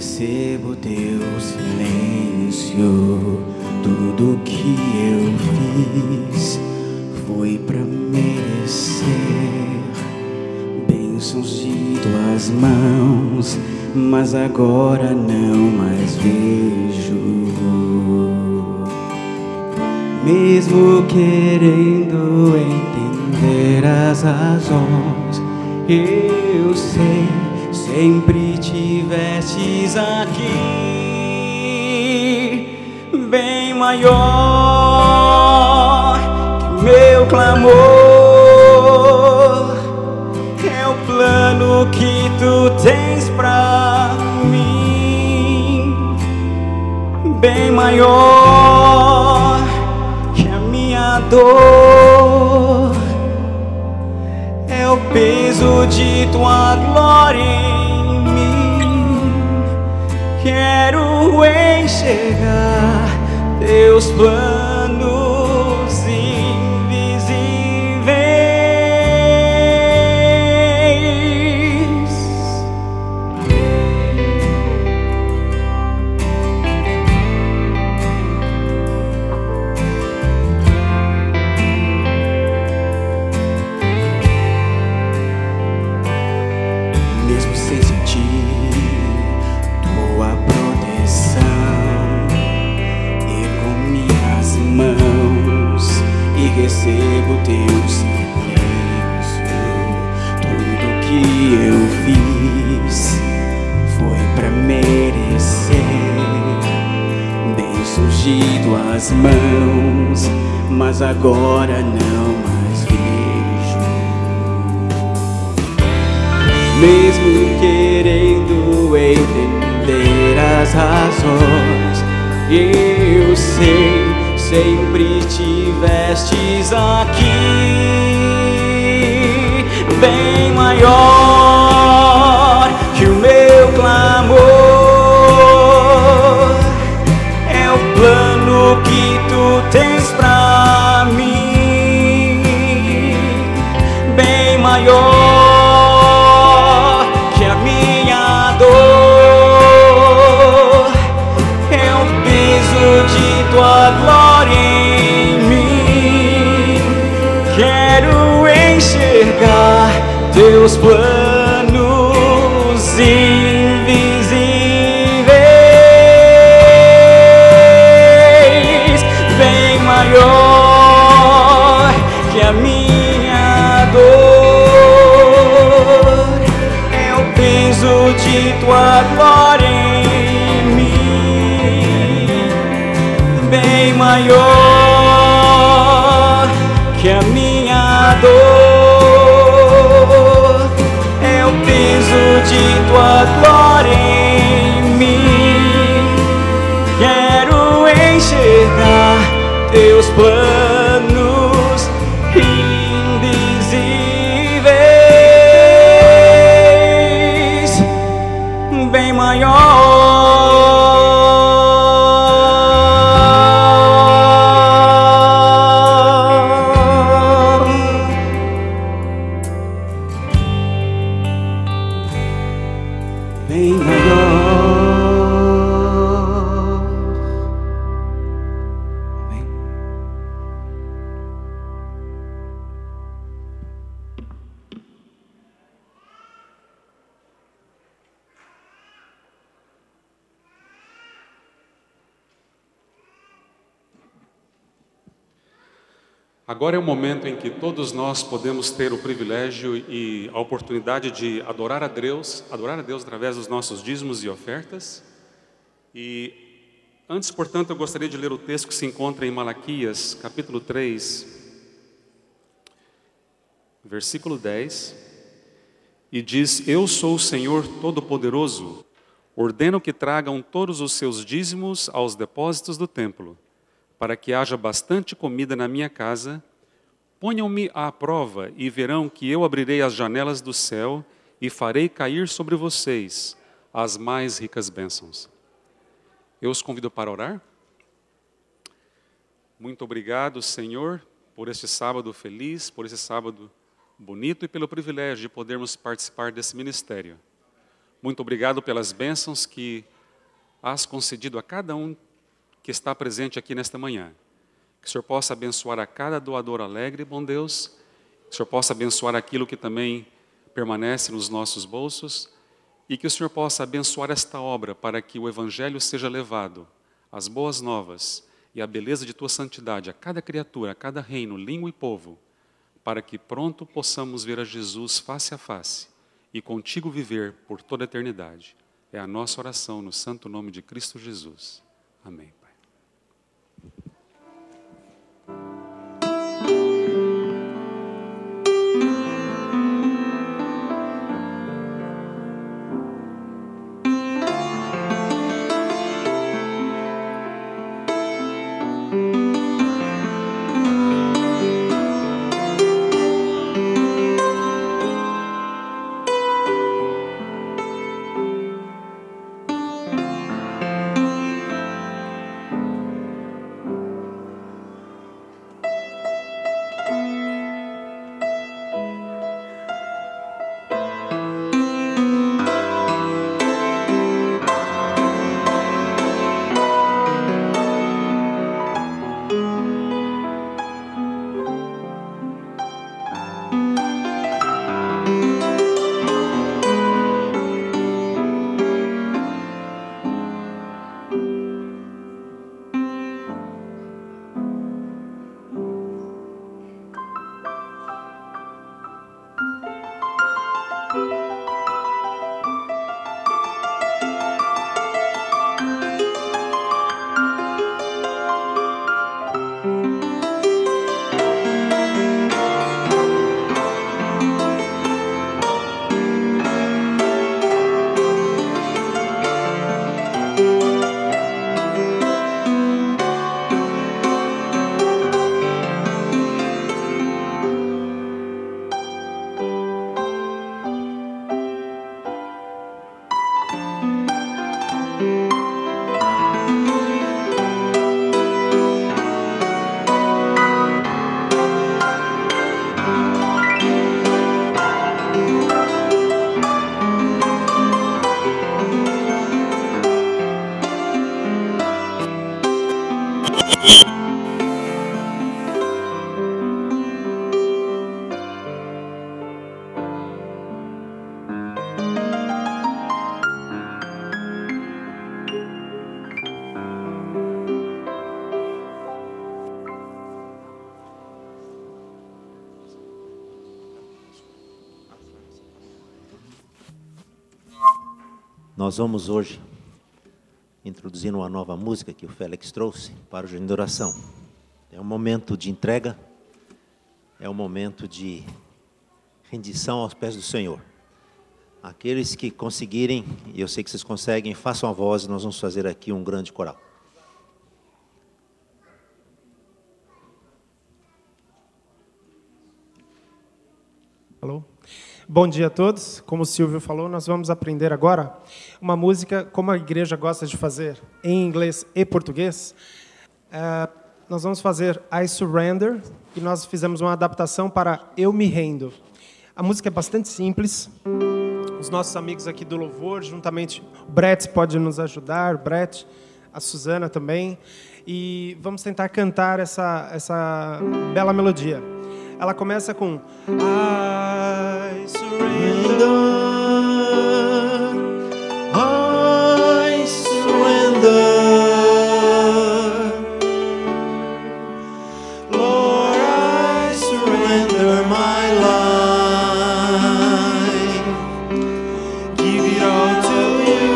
recebo teu silêncio. Tudo que eu fiz foi pra merecer bênçãos de tuas mãos, mas agora não mais vejo. Mesmo querendo entender as razões, eu sei, sempre tivestes aqui, bem maior que meu clamor. É o plano que tu tens pra mim, bem maior que a minha dor. É o peso de tua glória em mim. Quero enxergar teus planos invisíveis. Mesmo sem sentir tua proteção, ergo minhas mãos e recebo teu silêncio. Tudo que eu fiz foi pra merecer bênçãos de tuas mãos, mas agora não mais vejo. Mesmo querendo entender as razões, eu sei, sempre tivestes aqui, bem maior que o meu clamor. É o plano que tu tens pra mim, bem maior que a minha dor. É o peso de tua glória em mim. Quero enxergar teus planos invisíveis, bem maior que a minha dor. É o peso de tua glória em mim, bem maior que a minha dor. É o peso de tua glória em mim. Quero enxergar teus planos invisíveis, bem maior. Bem maior. Amém. Agora é o momento em que todos nós podemos ter o privilégio e a oportunidade de adorar a Deus através dos nossos dízimos e ofertas. E antes, portanto, eu gostaria de ler o texto que se encontra em Malaquias, capítulo 3, versículo 10, e diz: Eu sou o Senhor Todo-Poderoso, ordeno que tragam todos os seus dízimos aos depósitos do templo, para que haja bastante comida na minha casa. Ponham-me à prova e verão que eu abrirei as janelas do céu e farei cair sobre vocês as mais ricas bênçãos. Eu os convido para orar. Muito obrigado, Senhor, por este sábado feliz, por esse sábado bonito e pelo privilégio de podermos participar desse ministério. Muito obrigado pelas bênçãos que has concedido a cada um que está presente aqui nesta manhã. Que o Senhor possa abençoar a cada doador alegre, bom Deus. Que o Senhor possa abençoar aquilo que também permanece nos nossos bolsos. E que o Senhor possa abençoar esta obra para que o Evangelho seja levado, as boas novas e a beleza de Tua santidade a cada criatura, a cada reino, língua e povo, para que pronto possamos ver a Jesus face a face e contigo viver por toda a eternidade. É a nossa oração no santo nome de Cristo Jesus. Amém, Pai. Nós vamos hoje introduzir uma nova música que o Félix trouxe para o Jardim da Oração. É um momento de entrega, é um momento de rendição aos pés do Senhor. Aqueles que conseguirem, e eu sei que vocês conseguem, façam a voz, nós vamos fazer aqui um grande coral. Alô? Bom dia a todos. Como o Silvio falou, nós vamos aprender agora uma música, como a igreja gosta de fazer, em inglês e português. Nós vamos fazer I Surrender, e nós fizemos uma adaptação para Eu Me Rendo. A música é bastante simples. Os nossos amigos aqui do Louvor, juntamente, o Brett pode nos ajudar, a Suzana também. E vamos tentar cantar essa bela melodia. Ela começa com I surrender, I surrender, Lord, I surrender my life, give it all to you,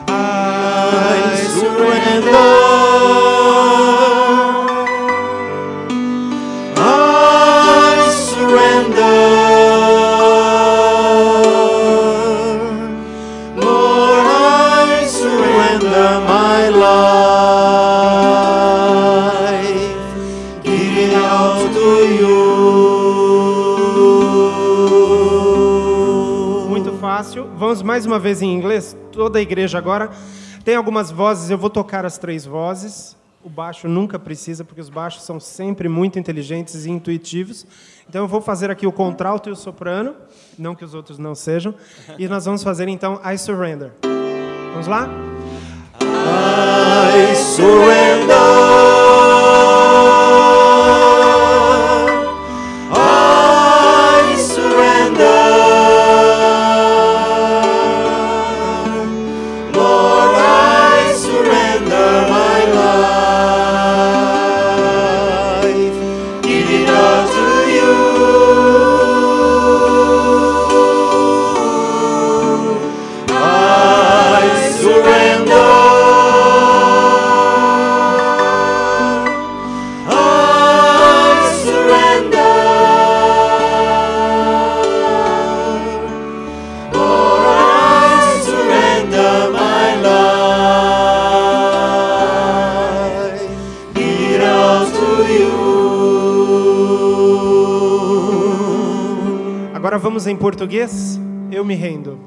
I surrender. Vamos mais uma vez em inglês, toda a igreja agora. Tem algumas vozes, eu vou tocar as 3 vozes. O baixo nunca precisa, porque os baixos são sempre muito inteligentes e intuitivos. Então eu vou fazer aqui o contralto e o soprano, não que os outros não sejam, e nós vamos fazer então I Surrender. Vamos lá? I surrender. I surrender. Lord, I surrender my life. Give it all to you. I surrender. Agora vamos em português. Eu me rendo.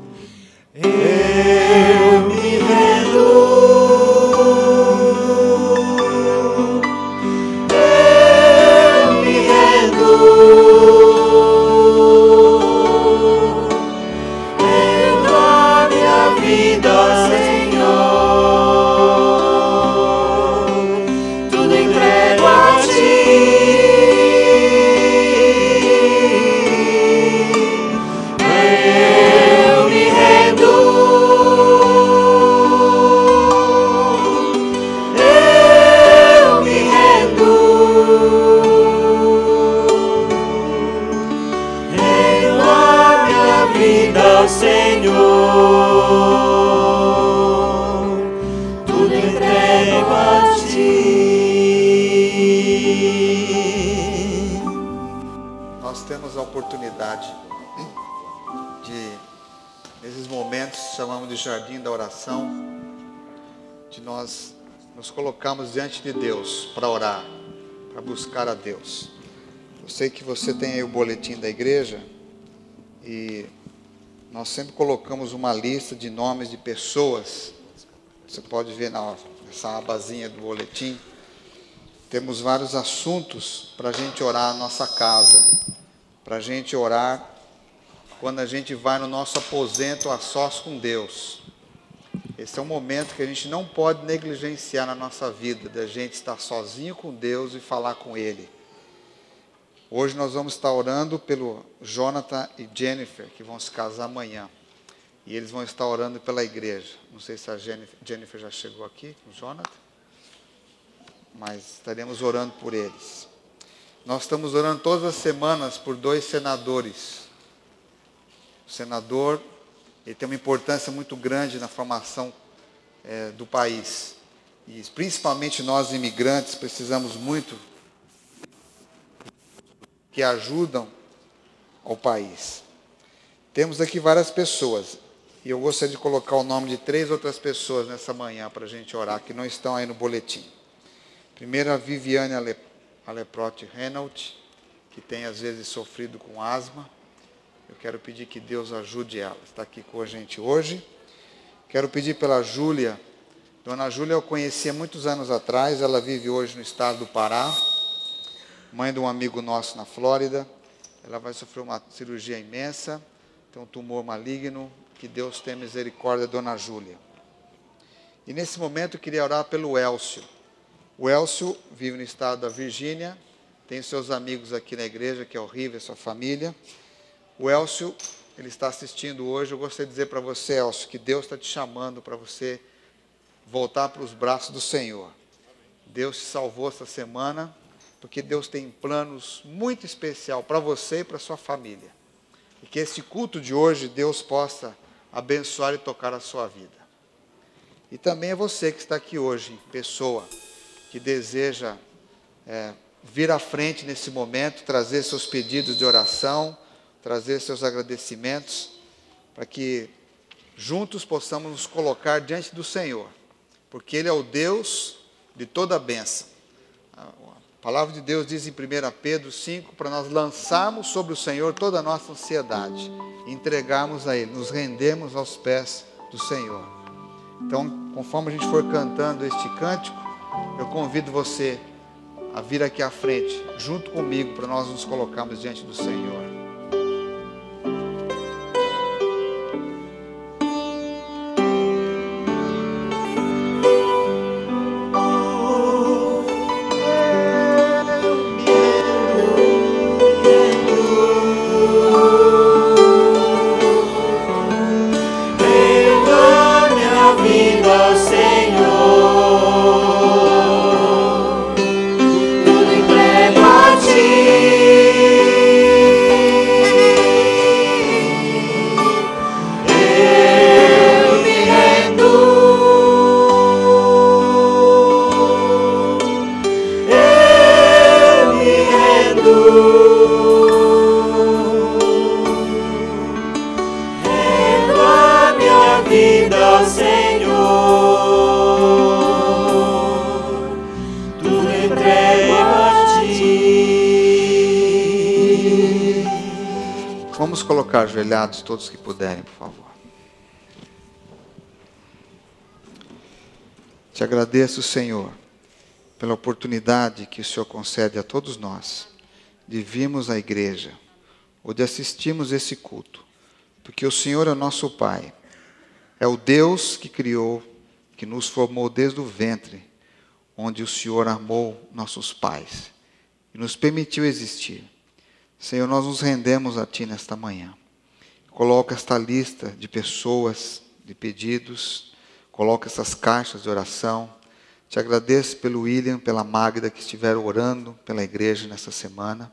Eu me rendo. Eu me rendo. Rendo a minha vida, Senhor. Tudo entrego a Ti. Senhor, tudo entrego a Ti. Nós temos a oportunidade de, nesses momentos, chamamos de jardim da oração, de nós nos colocarmos diante de Deus para orar, para buscar a Deus. Eu sei que você tem aí o boletim da igreja e nós sempre colocamos uma lista de nomes de pessoas. Você pode ver nessa abazinha do boletim. Temos vários assuntos para a gente orar na nossa casa. Para a gente orar quando a gente vai no nosso aposento a sós com Deus. Esse é um momento que a gente não pode negligenciar na nossa vida, da gente estar sozinho com Deus e falar com Ele. Hoje nós vamos estar orando pelo Jonathan e Jennifer, que vão se casar amanhã. E eles vão estar orando pela igreja. Não sei se a Jennifer já chegou aqui com o Jonathan, mas estaremos orando por eles. Nós estamos orando todas as semanas por 2 senadores. O senador, ele tem uma importância muito grande na formação do país. E principalmente nós imigrantes precisamos muito que ajudam ao país. Temos aqui várias pessoas, e eu gostaria de colocar o nome de 3 outras pessoas nessa manhã para a gente orar, que não estão aí no boletim. Primeiro, a Viviane Aleprotti Renault, que tem às vezes sofrido com asma. Eu quero pedir que Deus ajude ela, está aqui com a gente hoje. Quero pedir pela Júlia. Dona Júlia eu conheci há muitos anos atrás, ela vive hoje no estado do Pará. Mãe de um amigo nosso na Flórida. Ela vai sofrer uma cirurgia imensa, tem um tumor maligno, que Deus tenha misericórdia, Dona Júlia. E nesse momento eu queria orar pelo Elcio. O Elcio vive no estado da Virgínia, tem seus amigos aqui na igreja, que é horrível, sua família. O Elcio, ele está assistindo hoje. Eu gostaria de dizer para você, Elcio, que Deus está te chamando para você voltar para os braços do Senhor. Deus te salvou essa semana, porque Deus tem planos muito especial para você e para sua família. E que este culto de hoje, Deus possa abençoar e tocar a sua vida. E também é você que está aqui hoje, pessoa que deseja vir à frente nesse momento, trazer seus pedidos de oração, trazer seus agradecimentos, para que juntos possamos nos colocar diante do Senhor, porque Ele é o Deus de toda a bênção. A palavra de Deus diz em 1 Pedro 5, para nós lançarmos sobre o Senhor toda a nossa ansiedade, entregarmos a Ele, nos rendermos aos pés do Senhor. Então, conforme a gente for cantando este cântico, Eu convido você a vir aqui à frente, junto comigo, para nós nos colocarmos diante do Senhor. Vamos colocar ajoelhados todos que puderem, por favor. Te agradeço, Senhor, pela oportunidade que o Senhor concede a todos nós de virmos à igreja ou de assistirmos esse culto, porque o Senhor é nosso Pai, é o Deus que criou, que nos formou desde o ventre, onde o Senhor amou nossos pais e nos permitiu existir. Senhor, nós nos rendemos a Ti nesta manhã. Coloca esta lista de pessoas, de pedidos, coloca essas caixas de oração. Te agradeço pelo William, pela Magda que estiveram orando pela igreja nessa semana.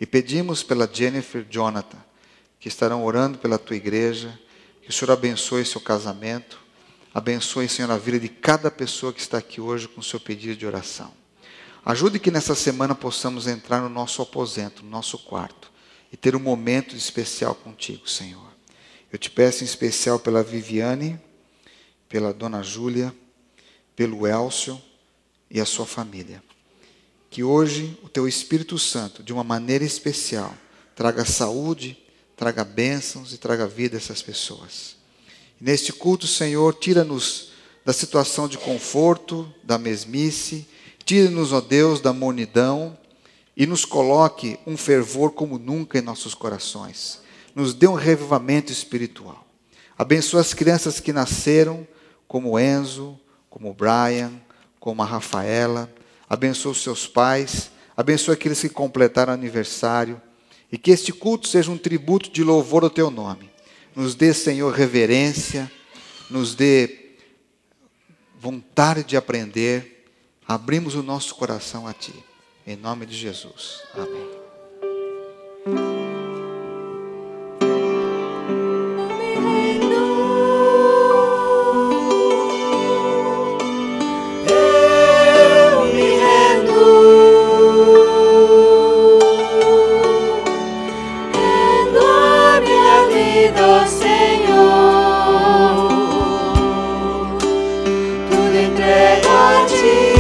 E pedimos pela Jennifer e Jonathan, que estarão orando pela Tua igreja, que o Senhor abençoe seu casamento, abençoe, Senhor, a vida de cada pessoa que está aqui hoje com o seu pedido de oração. Ajude que nessa semana possamos entrar no nosso aposento, no nosso quarto, e ter um momento especial contigo, Senhor. Eu te peço em especial pela Viviane, pela Dona Júlia, pelo Elcio e a sua família. Que hoje o Teu Espírito Santo, de uma maneira especial, traga saúde, traga bênçãos e traga vida a essas pessoas. E neste culto, Senhor, tira-nos da situação de conforto, da mesmice, tire-nos, ó Deus, da mornidão e nos coloque um fervor como nunca em nossos corações. Nos dê um revivamento espiritual. Abençoa as crianças que nasceram, como o Enzo, como o Brian, como a Rafaela. Abençoa os seus pais. Abençoa aqueles que completaram aniversário. E que este culto seja um tributo de louvor ao Teu nome. Nos dê, Senhor, reverência. Nos dê vontade de aprender. Abrimos o nosso coração a Ti, em nome de Jesus. Amém. Eu me rendo, rendo a minha vida ao Senhor, tudo entrego a Ti.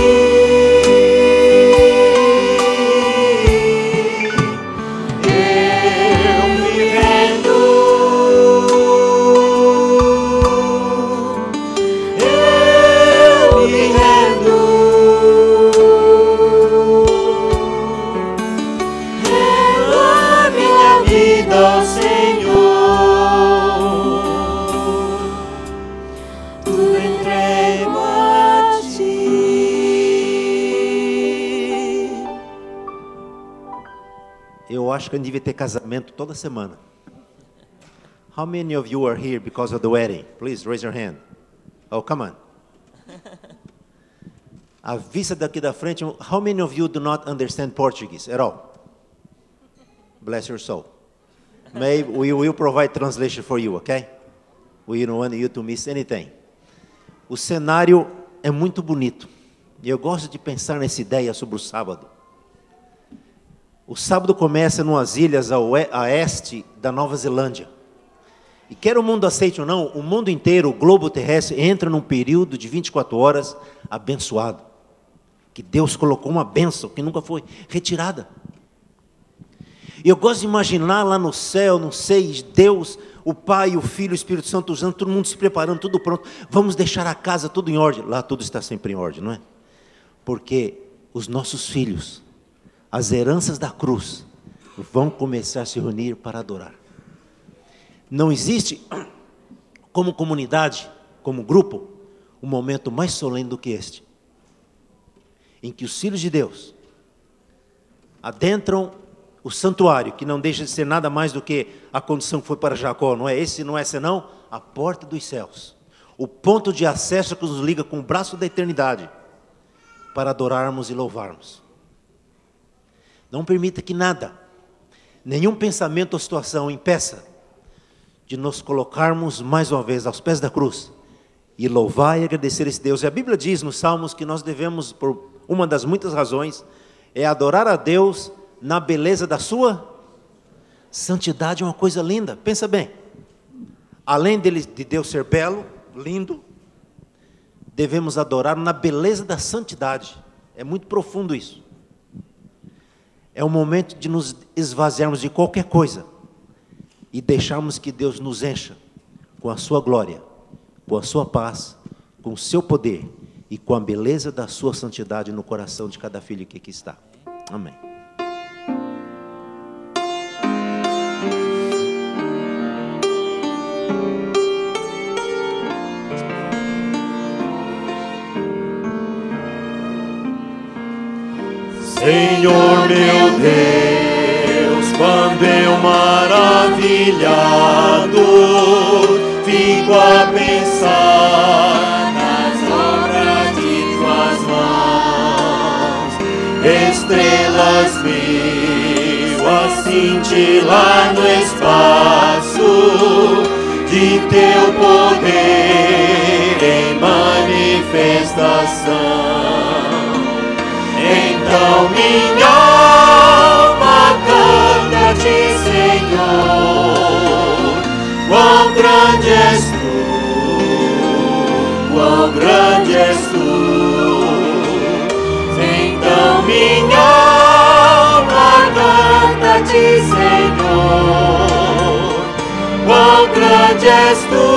Eu acho que eu devia ter casamento toda semana. How many of you are here because of the wedding? Please raise your hand. Oh, come on. A vista daqui da frente, how many of you do not understand Portuguese at all? Bless your soul. Maybe we will provide translation for you, okay? We don't want you to miss anything. O cenário é muito bonito. E eu gosto de pensar nessa ideia sobre o sábado. O sábado começa em umas ilhas a oeste da Nova Zelândia. E quer o mundo aceite ou não, o mundo inteiro, o globo terrestre, entra num período de 24 horas abençoado. Que Deus colocou uma bênção que nunca foi retirada. E eu gosto de imaginar lá no céu, não sei, Deus, o Pai, o Filho, o Espírito Santo usando, todo mundo se preparando, tudo pronto. Vamos deixar a casa tudo em ordem. Lá tudo está sempre em ordem, não é? Porque os nossos filhos, as heranças da cruz, vão começar a se reunir para adorar. Não existe, como comunidade, como grupo, um momento mais solene do que este, em que os filhos de Deus adentram o santuário, que não deixa de ser nada mais do que a condição que foi para Jacó, não é esse, não é senão a porta dos céus, o ponto de acesso que nos liga com o braço da eternidade, para adorarmos e louvarmos. Não permita que nada, nenhum pensamento ou situação impeça de nos colocarmos mais uma vez aos pés da cruz e louvar e agradecer esse Deus. E a Bíblia diz nos Salmos que nós devemos, por uma das muitas razões, é adorar a Deus na beleza da sua santidade. É uma coisa linda, pensa bem. Além de Deus ser belo, lindo, devemos adorar na beleza da santidade. É muito profundo isso. É o momento de nos esvaziarmos de qualquer coisa e deixarmos que Deus nos encha com a sua glória, com a sua paz, com o seu poder e com a beleza da sua santidade no coração de cada filho que aqui está. Amém. Senhor meu Deus, quando eu maravilhado fico a pensar nas obras de tuas mãos, estrelas mil a cintilar no espaço de teu poder em manifestação. Então minha alma canta-te, Senhor, quão grande és tu, quão grande és tu. Então minha alma canta-te, Senhor, quão grande és tu,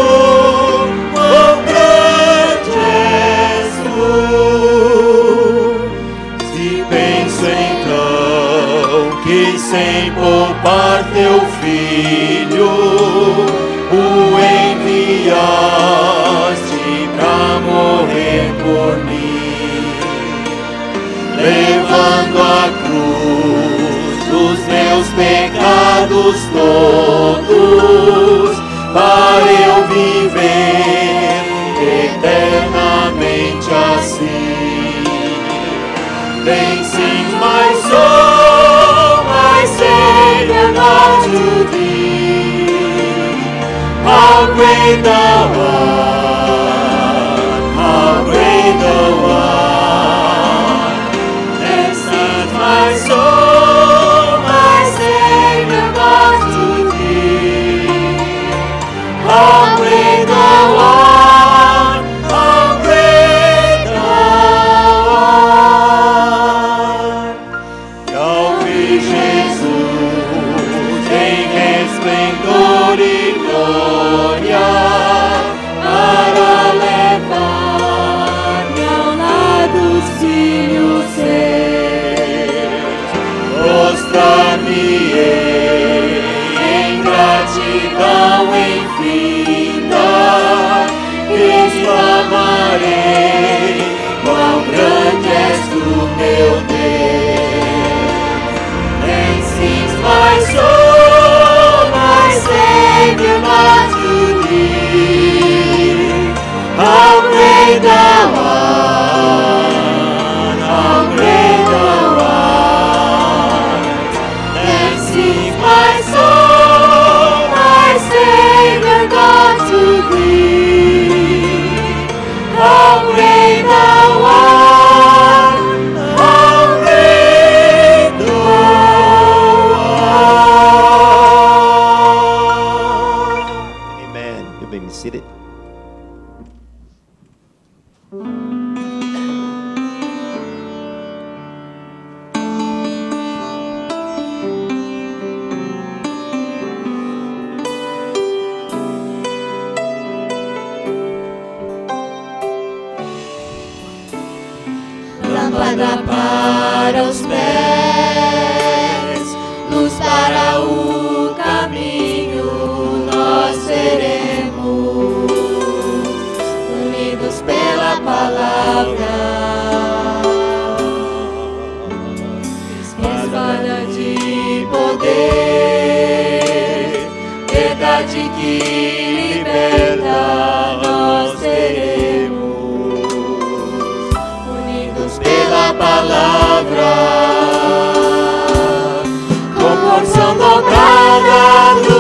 quão grande és tu. Penso então que sem poupar teu filho o enviaste pra morrer por mim, levando a cruz dos meus pecados todos, para eu viver eternamente assim. Then sings my soul, my Savior, God to thee. How great thou art, how great thou art. Then sings my soul, my Savior, God to thee. How great thou art, how great thou art. Jesus, em resplendor e glória, para levar-me ao lar dos filhos seus, prostrar-me-ei em gratidão infinita, exclamarei, quão grande és tu, meu Deus. My soul, my Savior, God to thee. para os pés, luz para o caminho, nós seremos unidos pela palavra, espada de poder, verdade que liberta, nós seremos unidos pela palavra, com porção dobrada do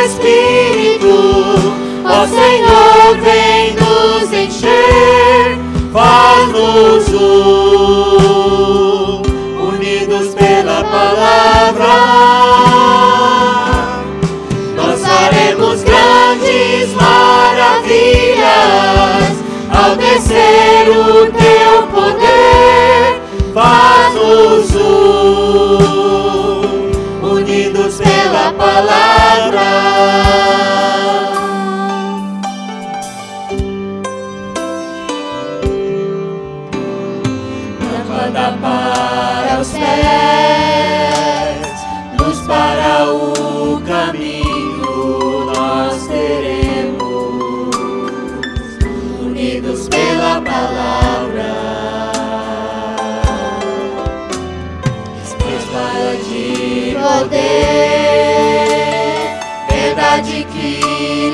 Espírito. Ó Senhor, vem nos encher, faz-nos unidos pela palavra. Nós faremos grandes maravilhas ao descer o teu poder. Faz-nos unidos pela palavra. Lâmpada para os pés, luz para o caminho, nós teremos unidos pela palavra, espada de poder, verdade que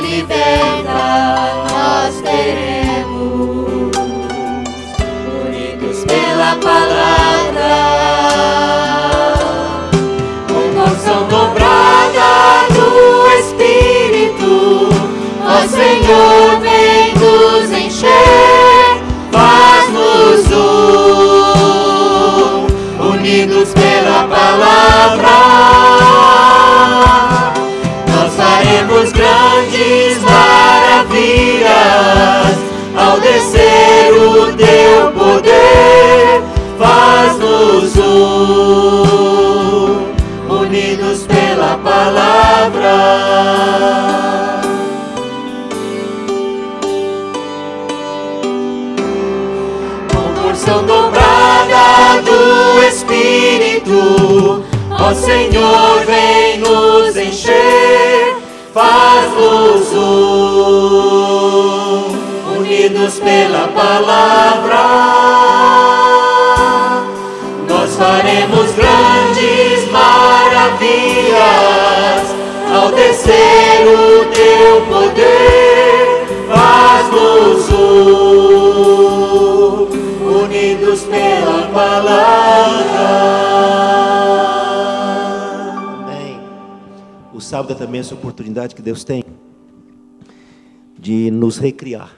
liberta, nós teremos unidos pela palavra, com porção dobrada do Espírito. Ó Senhor, vem nos encher, faz-nos unidos pela palavra. Nós faremos grandes maravilhas ao descer o teu poder. Faz-nos unidos pela palavra. Com porção dobrada do Espírito, ó Senhor, vem nos encher, faz-nos unidos pela palavra. Nós faremos grandes maravilhas ao descer o teu poder. Faz-nos unidos pela palavra. Amém. O sábado é também essa oportunidade que Deus tem de nos recriar.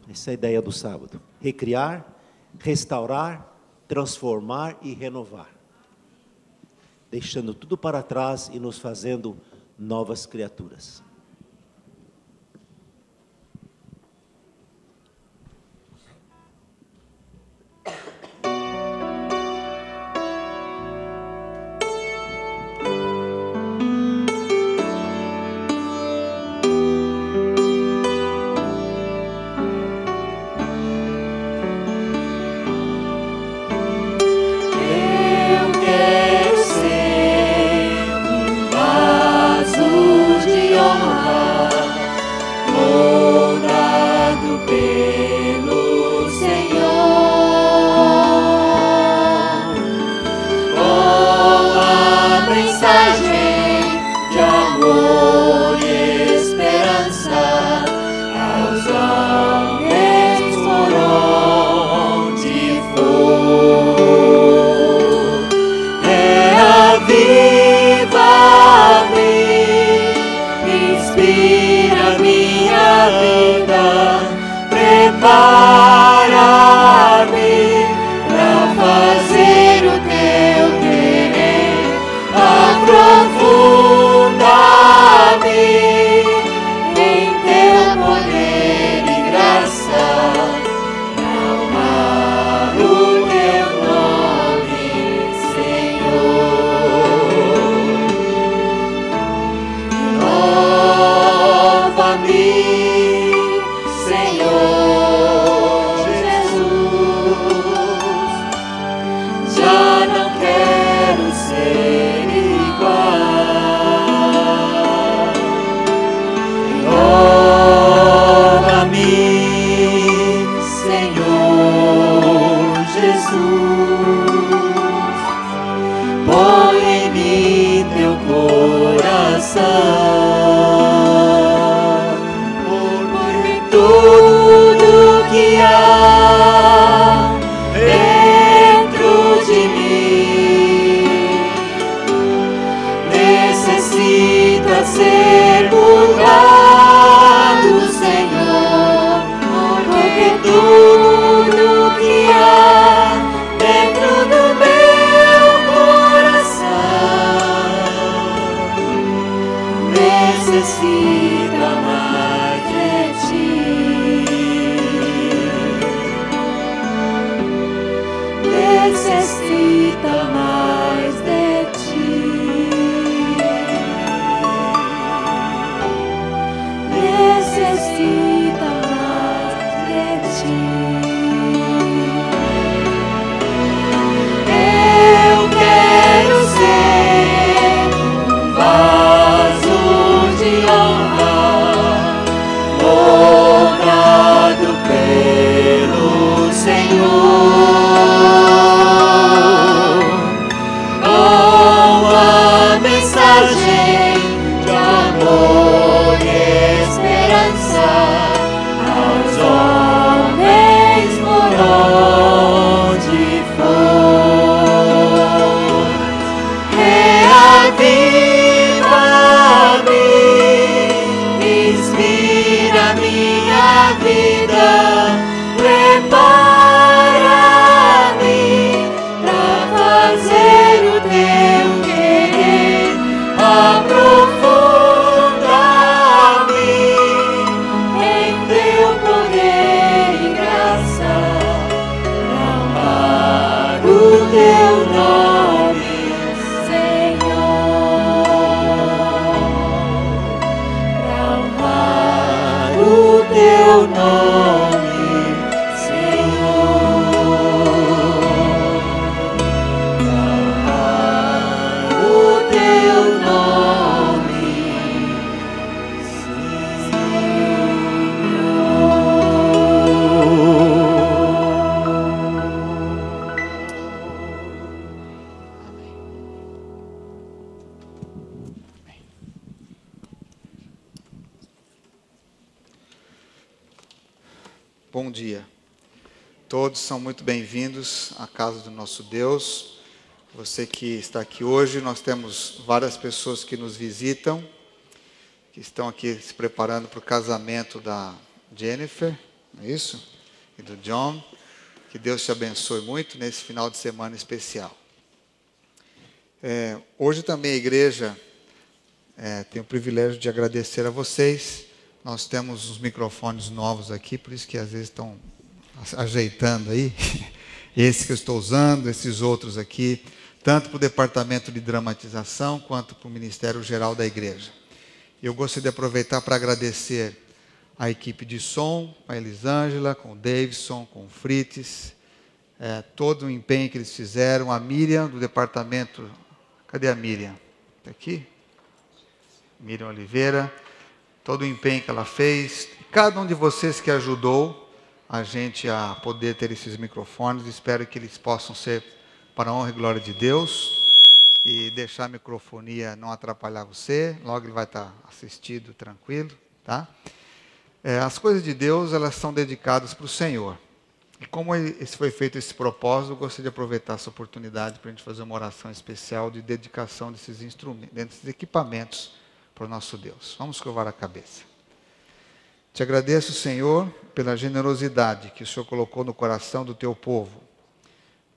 Essa é a ideia do sábado. Recriar, restaurar, transformar e renovar. Deixando tudo para trás e nos fazendo novas criaturas. Prepara-me pra fazer o teu querer, aprofunda-me em teu poder e graça, pra honrar o teu nome, Senhor. Renova-me, Senhor ser mudado, Senhor, porque tudo que há dentro do meu coração necessita mais de ti. Necessita mais de ti. Necessita mais de ti. Eu quero ser um vaso de honra, moldado pelo Senhor. Mensagem de amor e esperança aos homens por onde for. Reaviva-me, inspira minha vida, prepara-me para fazer o teu querer. Aprofunda-me em teu poder e graça, pra honrar o teu nome, Senhor, pra honrar o teu nome, Senhor, pra honrar o teu nome, Bom dia. Todos são muito bem-vindos à casa do nosso Deus. Você que está aqui hoje, nós temos várias pessoas que nos visitam, que estão aqui se preparando para o casamento da Jennifer, não é isso? E do John. Que Deus te abençoe muito nesse final de semana especial. Hoje também a igreja tem o privilégio de agradecer a vocês. Nós temos os microfones novos aqui, por isso que às vezes estão ajeitando aí. Esse que eu estou usando, esses outros aqui, tanto para o departamento de dramatização, quanto para o Ministério Geral da Igreja. Eu gostaria de aproveitar para agradecer a equipe de som, a Elisângela, com o Davidson, com o Frites, todo o empenho que eles fizeram, a Miriam, do departamento... Cadê a Miriam? Está aqui? Miriam Oliveira, todo o empenho que ela fez, cada um de vocês que ajudou a gente a poder ter esses microfones, espero que eles possam ser para a honra e glória de Deus, e deixar a microfonia não atrapalhar você, logo ele vai estar assistido, tranquilo, tá? As coisas de Deus, elas são dedicadas para o Senhor, e como foi feito esse propósito, eu gostaria de aproveitar essa oportunidade para a gente fazer uma oração especial de dedicação desses instrumentos, desses equipamentos, para o nosso Deus. Vamos curvar a cabeça. Te agradeço, Senhor, pela generosidade que o Senhor colocou no coração do teu povo,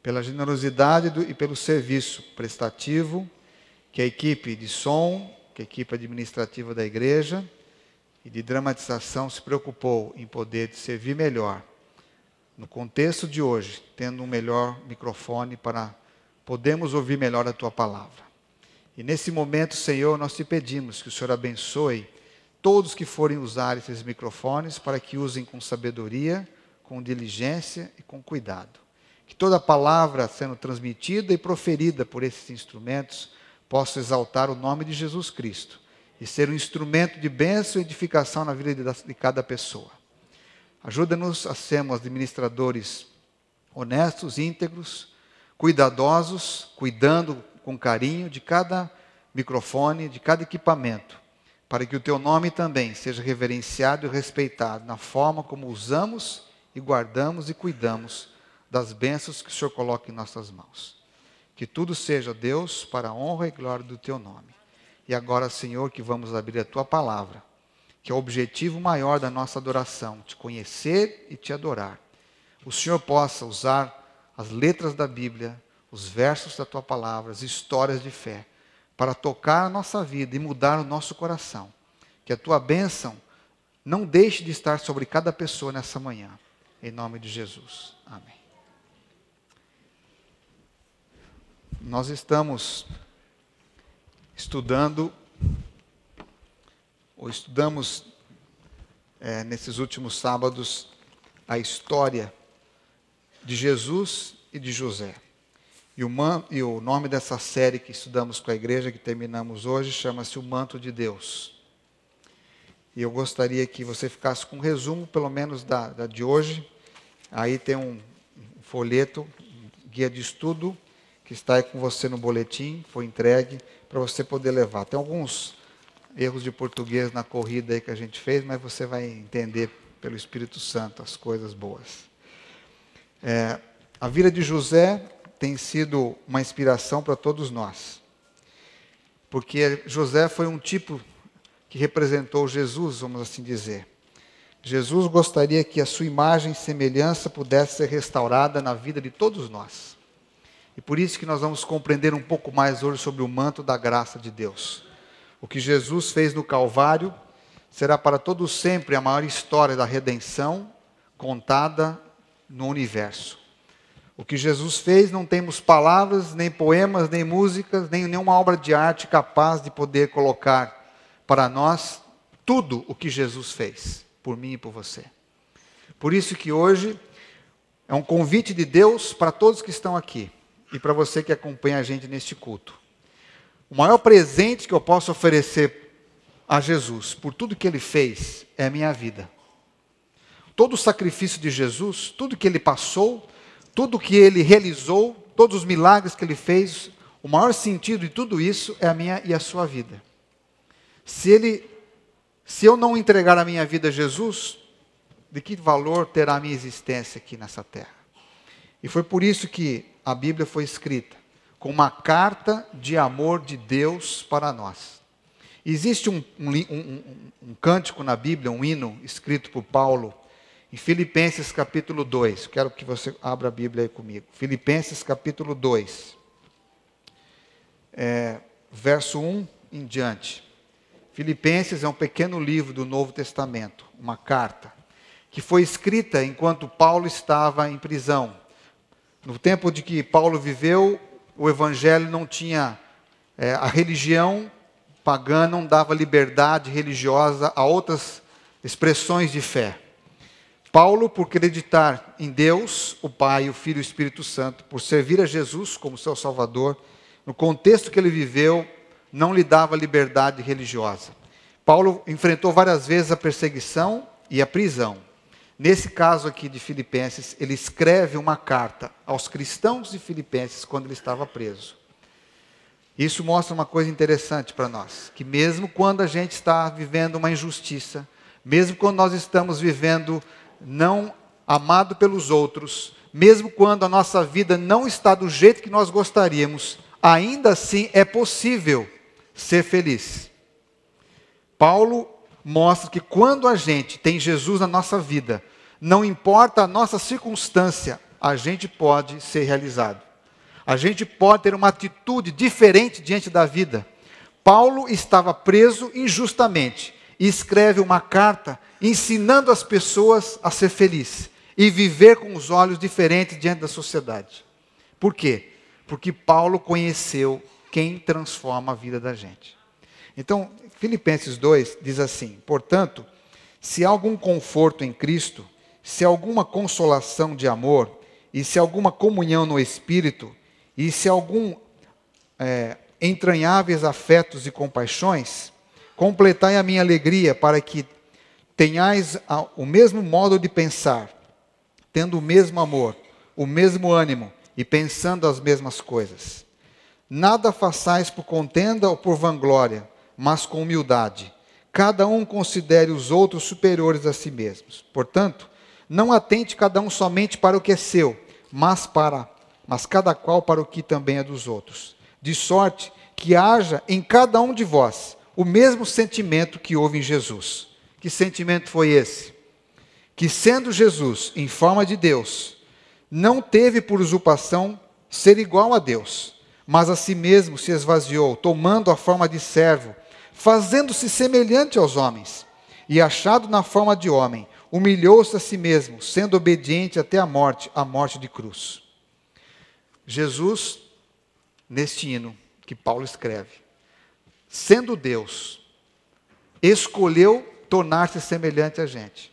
pela generosidade e pelo serviço prestativo que a equipe de som, que a equipe administrativa da igreja e de dramatização se preocupou em poder te servir melhor, no contexto de hoje, tendo um melhor microfone para podermos ouvir melhor a tua palavra. E nesse momento, Senhor, nós te pedimos que o Senhor abençoe todos que forem usar esses microfones, para que usem com sabedoria, com diligência e com cuidado. Que toda palavra sendo transmitida e proferida por esses instrumentos possa exaltar o nome de Jesus Cristo e ser um instrumento de bênção e edificação na vida de cada pessoa. Ajuda-nos a sermos administradores honestos, íntegros, cuidadosos, cuidando com carinho de cada microfone, de cada equipamento, para que o teu nome também seja reverenciado e respeitado na forma como usamos e guardamos e cuidamos das bênçãos que o Senhor coloca em nossas mãos. Que tudo seja, Deus, para a honra e glória do teu nome. E agora, Senhor, que vamos abrir a Tua palavra, que é o objetivo maior da nossa adoração, te conhecer e te adorar. O Senhor possa usar as letras da Bíblia, os versos da Tua palavra, as histórias de fé, para tocar a nossa vida e mudar o nosso coração. Que a Tua bênção não deixe de estar sobre cada pessoa nessa manhã. Em nome de Jesus. Amém. Nós estamos estudamos nesses últimos sábados a história de Jesus e de José. E o nome dessa série que estudamos com a igreja, que terminamos hoje, chama-se O Manto de Deus. E eu gostaria que você ficasse com um resumo, pelo menos da de hoje. Aí tem um folheto, um guia de estudo, que está aí com você no boletim, foi entregue, para você poder levar. Tem alguns erros de português na corrida aí que a gente fez, mas você vai entender pelo Espírito Santo as coisas boas. A vida de José tem sido uma inspiração para todos nós. Porque José foi um tipo que representou Jesus, vamos assim dizer. Jesus gostaria que a sua imagem e semelhança pudesse ser restaurada na vida de todos nós. E por isso que nós vamos compreender um pouco mais hoje sobre o manto da graça de Deus. O que Jesus fez no Calvário será para todos sempre a maior história da redenção contada no universo. O que Jesus fez, não temos palavras, nem poemas, nem músicas, nem nenhuma obra de arte capaz de poder colocar para nós tudo o que Jesus fez, por mim e por você. Por isso que hoje é um convite de Deus para todos que estão aqui e para você que acompanha a gente neste culto. O maior presente que eu posso oferecer a Jesus, por tudo que Ele fez, é a minha vida. Todo o sacrifício de Jesus, tudo que Ele passou, tudo que Ele realizou, todos os milagres que Ele fez, o maior sentido de tudo isso é a minha e a sua vida. Se eu não entregar a minha vida a Jesus, de que valor terá a minha existência aqui nessa terra? E foi por isso que a Bíblia foi escrita, com uma carta de amor de Deus para nós. Existe um cântico na Bíblia, um hino escrito por Paulo, em Filipenses capítulo 2. Quero que você abra a Bíblia aí comigo. Filipenses capítulo 2, verso 1 em diante. Filipenses é um pequeno livro do Novo Testamento, uma carta, que foi escrita enquanto Paulo estava em prisão. No tempo de que Paulo viveu, o Evangelho não tinha, a religião pagã não dava liberdade religiosa a outras expressões de fé. Paulo, por acreditar em Deus, o Pai, o Filho e o Espírito Santo, por servir a Jesus como seu Salvador, no contexto que ele viveu, não lhe dava liberdade religiosa. Paulo enfrentou várias vezes a perseguição e a prisão. Nesse caso aqui de Filipenses, ele escreve uma carta aos cristãos de Filipenses quando ele estava preso. Isso mostra uma coisa interessante para nós, que mesmo quando a gente está vivendo uma injustiça, mesmo quando nós estamos vivendo não amado pelos outros, mesmo quando a nossa vida não está do jeito que nós gostaríamos, ainda assim é possível ser feliz. Paulo mostra que quando a gente tem Jesus na nossa vida, não importa a nossa circunstância, a gente pode ser realizado. A gente pode ter uma atitude diferente diante da vida. Paulo estava preso injustamente e escreve uma carta ensinando as pessoas a ser feliz e viver com os olhos diferentes diante da sociedade. Por quê? Porque Paulo conheceu quem transforma a vida da gente. Então, Filipenses 2 diz assim: portanto, se há algum conforto em Cristo, se há alguma consolação de amor, e se há alguma comunhão no Espírito, e se há algum entranháveis afetos e compaixões, completai a minha alegria para que tenhais o mesmo modo de pensar, tendo o mesmo amor, o mesmo ânimo e pensando as mesmas coisas. Nada façais por contenda ou por vanglória, mas com humildade. Cada um considere os outros superiores a si mesmos. Portanto, não atente cada um somente para o que é seu, mas cada qual para o que também é dos outros. De sorte que haja em cada um de vós o mesmo sentimento que houve em Jesus. Que sentimento foi esse? Que sendo Jesus em forma de Deus, não teve por usurpação ser igual a Deus, mas a si mesmo se esvaziou, tomando a forma de servo, fazendo-se semelhante aos homens, e achado na forma de homem, humilhou-se a si mesmo, sendo obediente até a morte de cruz. Jesus, neste hino que Paulo escreve, sendo Deus, escolheu tornar-se semelhante a gente.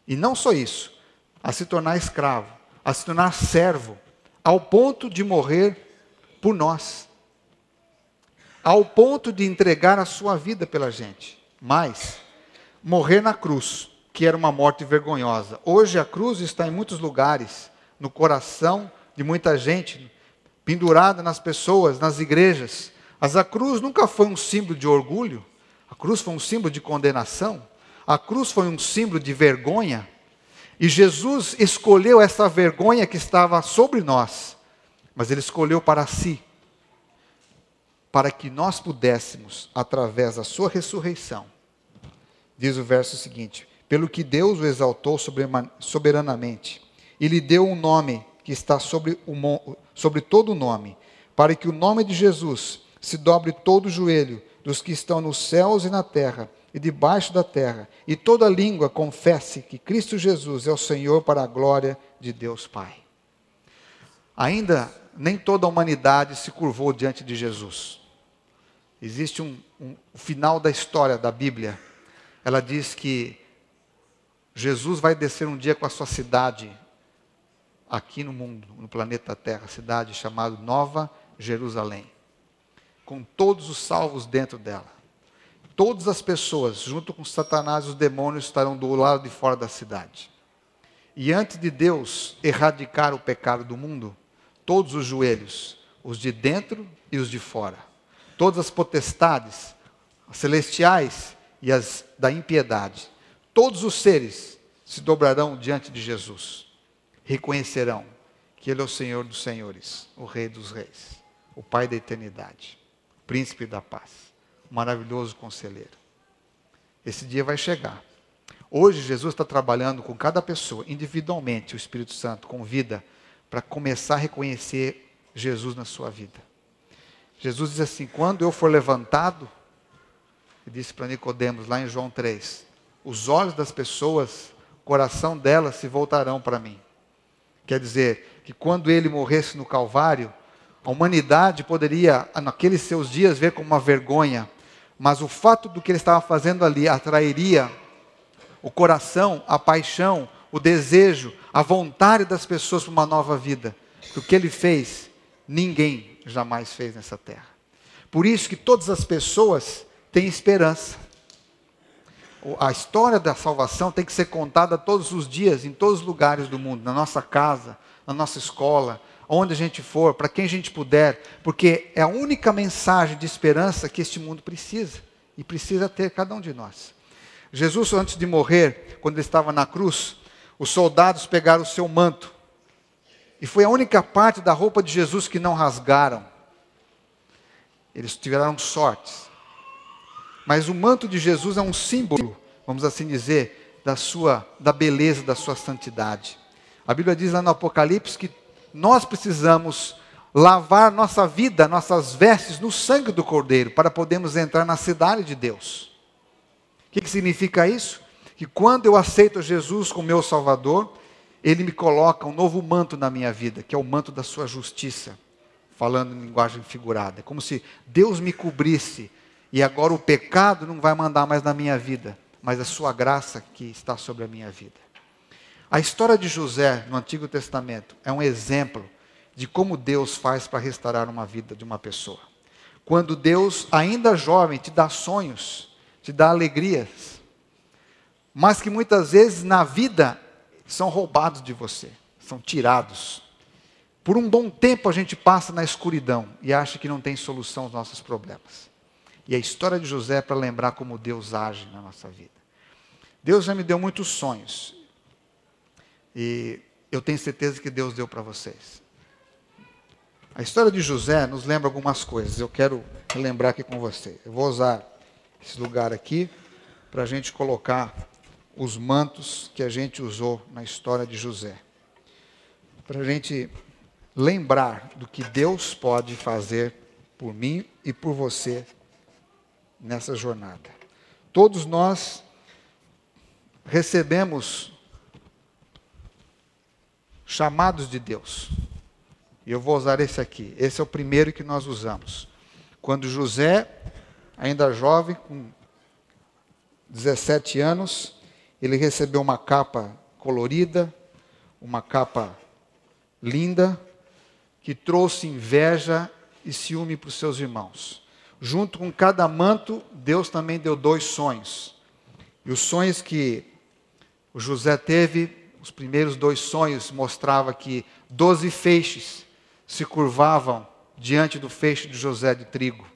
E não só isso, a se tornar escravo, a se tornar servo, ao ponto de morrer por nós, ao ponto de entregar a sua vida pela gente, mas morrer na cruz, que era uma morte vergonhosa. Hoje a cruz está em muitos lugares, no coração de muita gente, pendurada nas pessoas, nas igrejas. Mas a cruz nunca foi um símbolo de orgulho, a cruz foi um símbolo de condenação, a cruz foi um símbolo de vergonha, e Jesus escolheu essa vergonha que estava sobre nós, mas Ele escolheu para si, para que nós pudéssemos, através da sua ressurreição, diz o verso seguinte, pelo que Deus o exaltou soberanamente, e lhe deu um nome que está sobre todo o nome, para que o nome de Jesus se dobre todo o joelho dos que estão nos céus e na terra, e debaixo da terra, e toda língua confesse que Cristo Jesus é o Senhor para a glória de Deus Pai. Ainda nem toda a humanidade se curvou diante de Jesus. Existe o final da história da Bíblia. Ela diz que Jesus vai descer um dia com a sua cidade, aqui no mundo, no planeta Terra, cidade chamada Nova Jerusalém, com todos os salvos dentro dela. Todas as pessoas, junto com Satanás e os demônios, estarão do lado de fora da cidade. E antes de Deus erradicar o pecado do mundo, todos os joelhos, os de dentro e os de fora, todas as potestades, as celestiais e as da impiedade, todos os seres se dobrarão diante de Jesus, reconhecerão que Ele é o Senhor dos senhores, o Rei dos reis, o Pai da eternidade, o Príncipe da paz, o maravilhoso conselheiro. Esse dia vai chegar. Hoje Jesus está trabalhando com cada pessoa, individualmente, o Espírito Santo convida para começar a reconhecer Jesus na sua vida. Jesus diz assim, quando eu for levantado, ele disse para Nicodemos lá em João 3, os olhos das pessoas, o coração delas se voltarão para mim. Quer dizer, que quando ele morresse no Calvário, a humanidade poderia, naqueles seus dias, ver como uma vergonha, mas o fato do que ele estava fazendo ali atrairia o coração, a paixão, o desejo, a vontade das pessoas para uma nova vida. O que ele fez, ninguém jamais fez nessa terra. Por isso que todas as pessoas têm esperança. A história da salvação tem que ser contada todos os dias, em todos os lugares do mundo, na nossa casa, na nossa escola, onde a gente for, para quem a gente puder, porque é a única mensagem de esperança que este mundo precisa, e precisa ter cada um de nós. Jesus, antes de morrer, quando ele estava na cruz, os soldados pegaram o seu manto, e foi a única parte da roupa de Jesus que não rasgaram. Eles tiveram sorte. Mas o manto de Jesus é um símbolo, vamos assim dizer, da beleza, da sua santidade. A Bíblia diz lá no Apocalipse que nós precisamos lavar nossa vida, nossas vestes no sangue do Cordeiro, para podermos entrar na cidade de Deus. O que significa isso? Que quando eu aceito Jesus como meu Salvador, Ele me coloca um novo manto na minha vida, que é o manto da sua justiça, falando em linguagem figurada. É como se Deus me cobrisse, e agora o pecado não vai mandar mais na minha vida, mas a sua graça que está sobre a minha vida. A história de José, no Antigo Testamento, é um exemplo de como Deus faz para restaurar uma vida de uma pessoa. Quando Deus, ainda jovem, te dá sonhos, te dá alegrias, mas que muitas vezes na vida são roubados de você, são tirados. Por um bom tempo a gente passa na escuridão e acha que não tem solução aos nossos problemas. E a história de José é para lembrar como Deus age na nossa vida. Deus já me deu muitos sonhos. E eu tenho certeza que Deus deu para vocês. A história de José nos lembra algumas coisas. Eu quero relembrar aqui com você. Eu vou usar esse lugar aqui para a gente colocar os mantos que a gente usou na história de José. Para a gente lembrar do que Deus pode fazer por mim e por você nessa jornada. Todos nós recebemos chamados de Deus. E eu vou usar esse aqui. Esse é o primeiro que nós usamos. Quando José, ainda jovem, com 17 anos, ele recebeu uma capa colorida, uma capa linda, que trouxe inveja e ciúme para os seus irmãos. Junto com cada manto, Deus também deu 2 sonhos. E os sonhos que o José teve, os primeiros 2 sonhos, mostrava que 12 feixes se curvavam diante do feixe de José de trigo.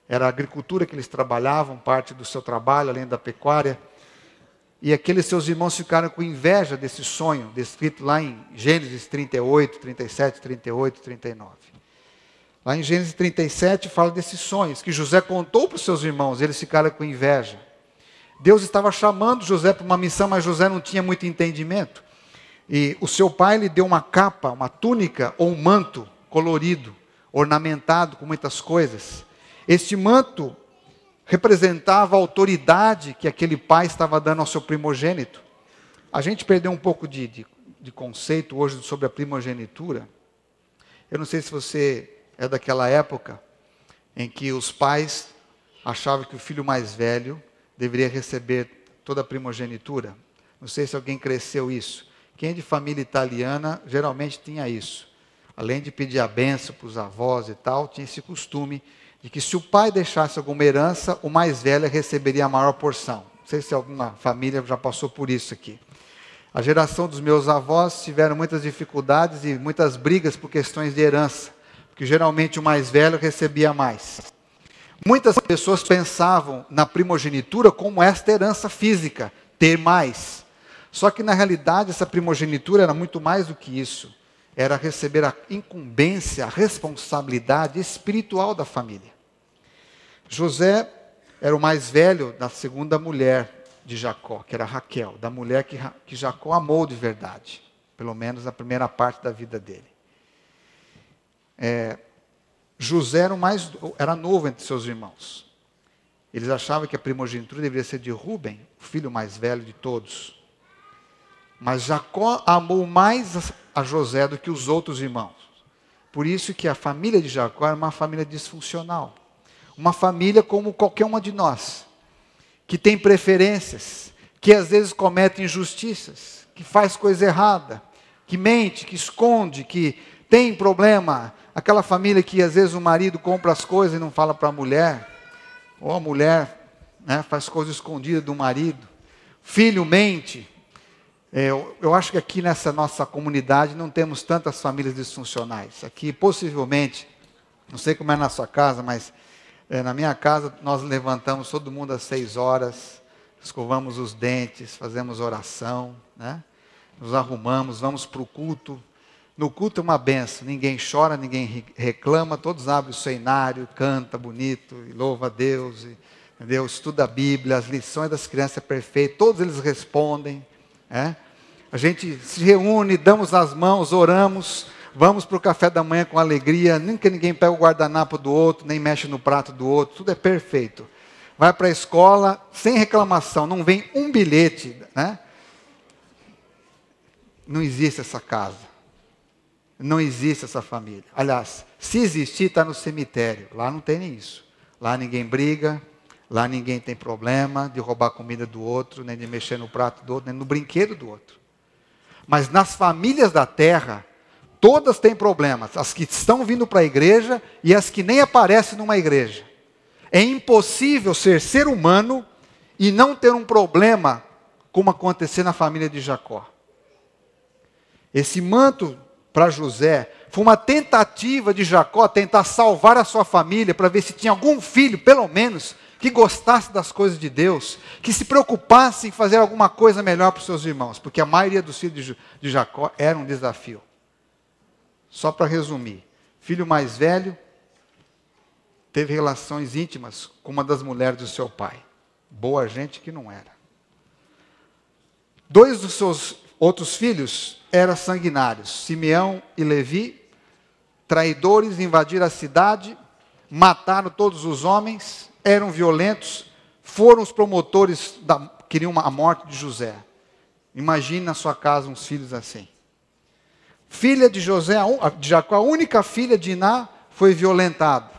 Era a agricultura que eles trabalhavam, parte do seu trabalho, além da pecuária. E aqueles seus irmãos ficaram com inveja desse sonho, descrito lá em Gênesis 38, 37, 38, 39. Lá em Gênesis 37 fala desses sonhos, que José contou para os seus irmãos, eles ficaram com inveja. Deus estava chamando José para uma missão, mas José não tinha muito entendimento. E o seu pai lhe deu uma capa, uma túnica ou um manto colorido, ornamentado com muitas coisas. Este manto representava a autoridade que aquele pai estava dando ao seu primogênito. A gente perdeu um pouco de conceito hoje sobre a primogenitura. Eu não sei se você é daquela época em que os pais achavam que o filho mais velho deveria receber toda a primogenitura. Não sei se alguém cresceu isso. Quem é de família italiana geralmente tinha isso. Além de pedir a benção para os avós e tal, tinha esse costume de que se o pai deixasse alguma herança, o mais velho receberia a maior porção. Não sei se alguma família já passou por isso aqui. A geração dos meus avós tiveram muitas dificuldades e muitas brigas por questões de herança, porque geralmente o mais velho recebia mais. Muitas pessoas pensavam na primogenitura como esta herança física, ter mais. Só que na realidade essa primogenitura era muito mais do que isso. Era receber a incumbência, a responsabilidade espiritual da família. José era o mais velho da segunda mulher de Jacó, que era Raquel, da mulher que Jacó amou de verdade, pelo menos na primeira parte da vida dele. José era novo entre seus irmãos. Eles achavam que a primogenitura deveria ser de Rúben, o filho mais velho de todos. Mas Jacó amou mais a José do que os outros irmãos. Por isso que a família de Jacó era uma família disfuncional. Uma família como qualquer uma de nós, que tem preferências, que às vezes comete injustiças, que faz coisa errada, que mente, que esconde, que tem problema. Aquela família que às vezes o marido compra as coisas e não fala para a mulher, ou a mulher, né, faz coisa escondida do marido. Filho mente. Eu acho que aqui nessa nossa comunidade não temos tantas famílias disfuncionais. Aqui, possivelmente, não sei como é na sua casa, mas na minha casa nós levantamos todo mundo às 6 horas, escovamos os dentes, fazemos oração, né? Nos arrumamos, vamos para o culto. No culto é uma benção, ninguém chora, ninguém reclama, todos abrem o cenário, canta bonito, e louva a Deus, entendeu? Estuda a Bíblia, as lições das crianças é perfeitas, todos eles respondem. A gente se reúne, damos as mãos, oramos, vamos para o café da manhã com alegria, nunca ninguém pega o guardanapo do outro, nem mexe no prato do outro, tudo é perfeito. Vai para a escola sem reclamação, não vem um bilhete, né? Não existe essa casa, não existe essa família. Aliás, se existir, está no cemitério, lá não tem nem isso. Lá ninguém briga, lá ninguém tem problema de roubar a comida do outro, nem de mexer no prato do outro, nem no brinquedo do outro. Mas nas famílias da terra, todas têm problemas. As que estão vindo para a igreja e as que nem aparecem numa igreja. É impossível ser humano e não ter um problema como aconteceu na família de Jacó. Esse manto para José foi uma tentativa de Jacó tentar salvar a sua família para ver se tinha algum filho, pelo menos, que gostasse das coisas de Deus, que se preocupasse em fazer alguma coisa melhor para os seus irmãos, porque a maioria dos filhos de Jacó era um desafio. Só para resumir, filho mais velho, teve relações íntimas com uma das mulheres do seu pai. Boa gente que não era. 2 dos seus outros filhos eram sanguinários, Simeão e Levi, traidores, invadiram a cidade, mataram todos os homens, eram violentos, foram os promotores, queriam a morte de José. Imagine na sua casa uns filhos assim. Filha de Jacó, a única filha de Diná, foi violentada.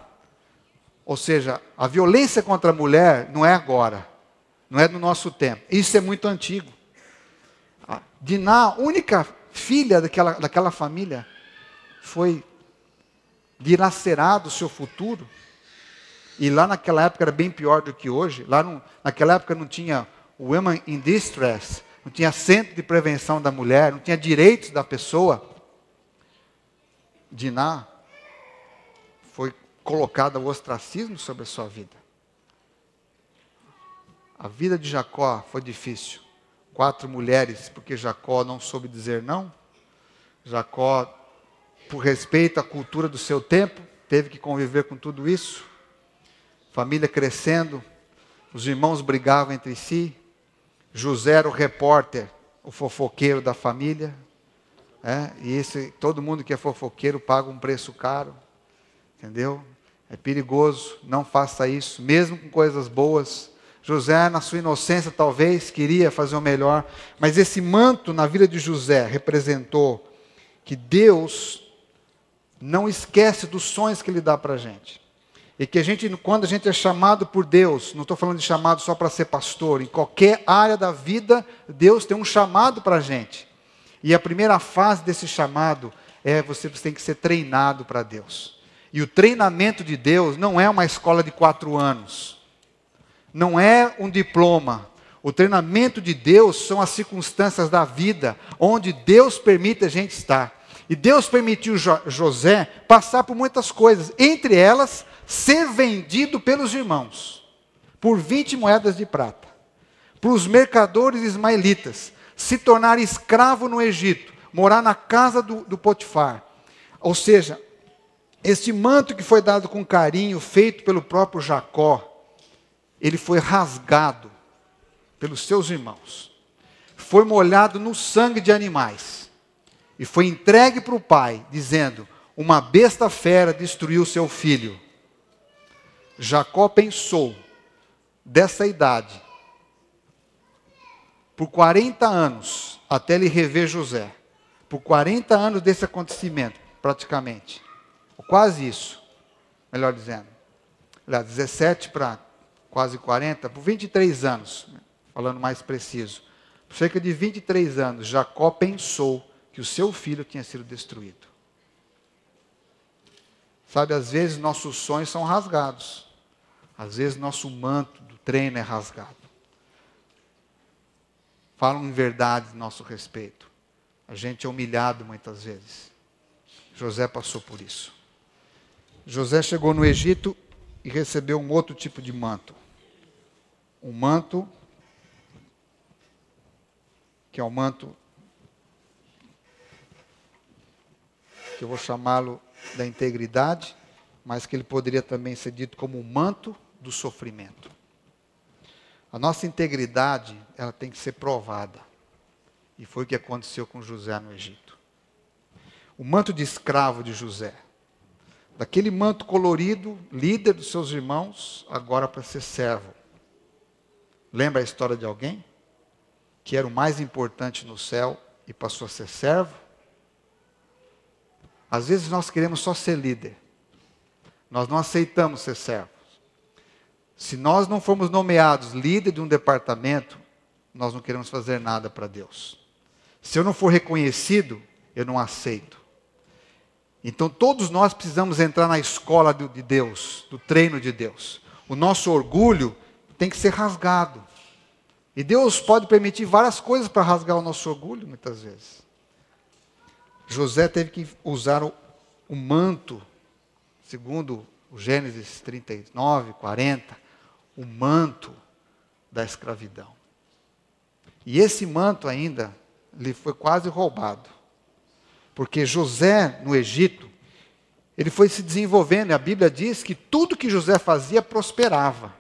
Ou seja, a violência contra a mulher não é agora, não é do nosso tempo. Isso é muito antigo. Diná, única filha daquela família, foi dilacerado o seu futuro. E lá naquela época era bem pior do que hoje. Naquela época não tinha Women in Distress, não tinha centro de prevenção da mulher, não tinha direitos da pessoa. Diná foi colocada o ostracismo sobre a sua vida. A vida de Jacó foi difícil. 4 mulheres, porque Jacó não soube dizer não. Jacó, por respeito à cultura do seu tempo, teve que conviver com tudo isso. Família crescendo, os irmãos brigavam entre si. José era o repórter, o fofoqueiro da família. Todo mundo que é fofoqueiro paga um preço caro. Entendeu? É perigoso, não faça isso, mesmo com coisas boas. José, na sua inocência, talvez, queria fazer o melhor. Mas esse manto na vida de José representou que Deus não esquece dos sonhos que Ele dá para a gente. E que quando a gente é chamado por Deus, não estou falando de chamado só para ser pastor, em qualquer área da vida, Deus tem um chamado para a gente. E a primeira fase desse chamado é você tem que ser treinado para Deus. E o treinamento de Deus não é uma escola de 4 anos. Não é um diploma. O treinamento de Deus são as circunstâncias da vida, onde Deus permite a gente estar. E Deus permitiu José passar por muitas coisas, entre elas, ser vendido pelos irmãos, por 20 moedas de prata, para os mercadores ismaelitas, se tornar escravo no Egito, morar na casa do Potifar. Ou seja, este manto que foi dado com carinho, feito pelo próprio Jacó, ele foi rasgado pelos seus irmãos, foi molhado no sangue de animais, e foi entregue para o pai, dizendo: uma besta fera destruiu seu filho. Jacó pensou, dessa idade, por 40 anos, até ele rever José, por 40 anos desse acontecimento, praticamente, quase isso, melhor dizendo, 17 para quase 40, por 23 anos, falando mais preciso, por cerca de 23 anos, Jacó pensou que o seu filho tinha sido destruído. Sabe, às vezes nossos sonhos são rasgados, às vezes nosso manto do treino é rasgado. Falam em verdade a nosso respeito. A gente é humilhado muitas vezes. José passou por isso. José chegou no Egito e recebeu um outro tipo de manto. Um manto que é o manto que eu vou chamá-lo da integridade, mas que ele poderia também ser dito como o manto do sofrimento. A nossa integridade, ela tem que ser provada. E foi o que aconteceu com José no Egito. O manto de escravo de José, daquele manto colorido, líder dos seus irmãos, agora para ser servo. Lembra a história de alguém que era o mais importante no céu e passou a ser servo? Às vezes nós queremos só ser líder. Nós não aceitamos ser servos. Se nós não formos nomeados líder de um departamento, nós não queremos fazer nada para Deus. Se eu não for reconhecido, eu não aceito. Então todos nós precisamos entrar na escola de Deus, do treino de Deus. O nosso orgulho tem que ser rasgado. E Deus pode permitir várias coisas para rasgar o nosso orgulho, muitas vezes. José teve que usar o manto, segundo o Gênesis 39, 40, o manto da escravidão. E esse manto ainda lhe foi quase roubado. Porque José, no Egito, ele foi se desenvolvendo, e a Bíblia diz que tudo que José fazia prosperava.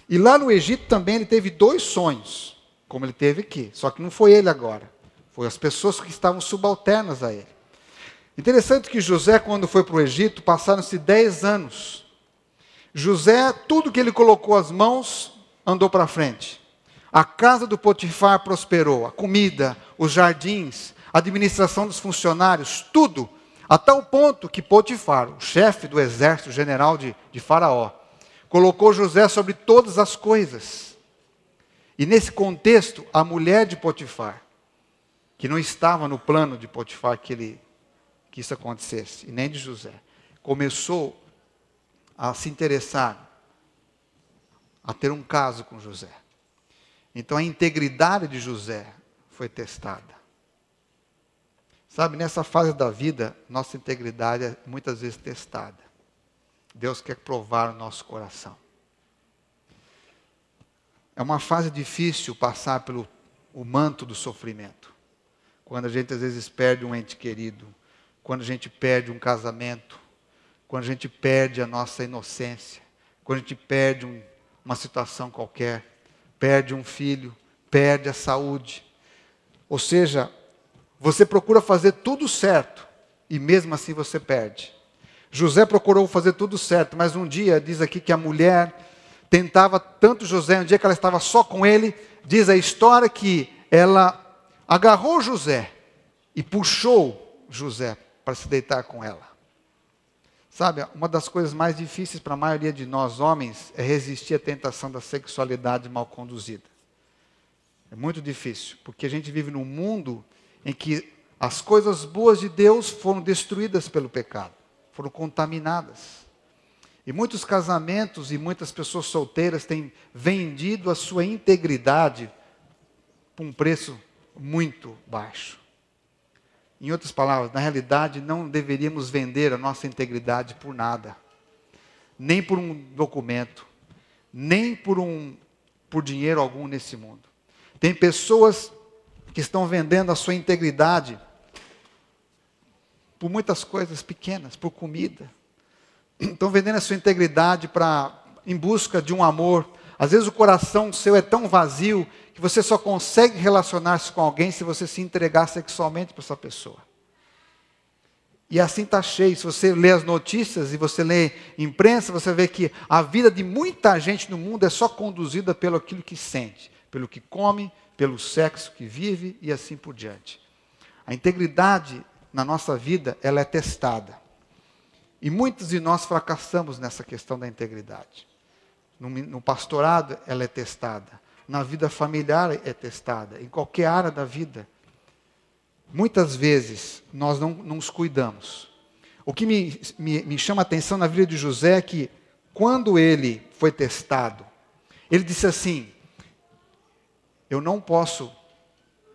E lá no Egito também ele teve 2 sonhos, como ele teve aqui, só que não foi ele agora, foi as pessoas que estavam subalternas a ele. Interessante que José, quando foi para o Egito, passaram-se 10 anos. José, tudo que ele colocou as mãos, andou para frente. A casa do Potifar prosperou, a comida, os jardins, a administração dos funcionários, tudo, a tal ponto que Potifar, o chefe do exército general de Faraó, colocou José sobre todas as coisas. E nesse contexto, a mulher de Potifar, que não estava no plano de Potifar que isso acontecesse, e nem de José, começou a se interessar, a ter um caso com José. Então a integridade de José foi testada. Sabe, nessa fase da vida, nossa integridade é muitas vezes testada. Deus quer provar o nosso coração. É uma fase difícil passar pelo manto do sofrimento. Quando a gente às vezes perde um ente querido, quando a gente perde um casamento, quando a gente perde a nossa inocência, quando a gente perde uma situação qualquer, perde um filho, perde a saúde. Ou seja, você procura fazer tudo certo e mesmo assim você perde. José procurou fazer tudo certo, mas um dia, diz aqui que a mulher tentava tanto José, um dia que ela estava só com ele, diz a história que ela agarrou José e puxou José para se deitar com ela. Sabe, uma das coisas mais difíceis para a maioria de nós homens é resistir à tentação da sexualidade mal conduzida. É muito difícil, porque a gente vive num mundo em que as coisas boas de Deus foram destruídas pelo pecado, foram contaminadas. E muitos casamentos e muitas pessoas solteiras têm vendido a sua integridade por um preço muito baixo. Em outras palavras, na realidade, não deveríamos vender a nossa integridade por nada. Nem por um documento, nem por dinheiro algum nesse mundo. Tem pessoas que estão vendendo a sua integridade por muitas coisas pequenas, por comida. Estão vendendo a sua integridade em busca de um amor. Às vezes o coração seu é tão vazio que você só consegue relacionar-se com alguém se você se entregar sexualmente para essa pessoa. E assim está cheio. Se você lê as notícias e você lê imprensa, você vê que a vida de muita gente no mundo é só conduzida pelo aquilo que sente, pelo que come, pelo sexo que vive e assim por diante. A integridade na nossa vida, ela é testada. E muitos de nós fracassamos nessa questão da integridade. No pastorado, ela é testada. Na vida familiar, é testada. Em qualquer área da vida. Muitas vezes, nós não nos cuidamos. O que me chama a atenção na vida de José é que, quando ele foi testado, ele disse assim: eu não posso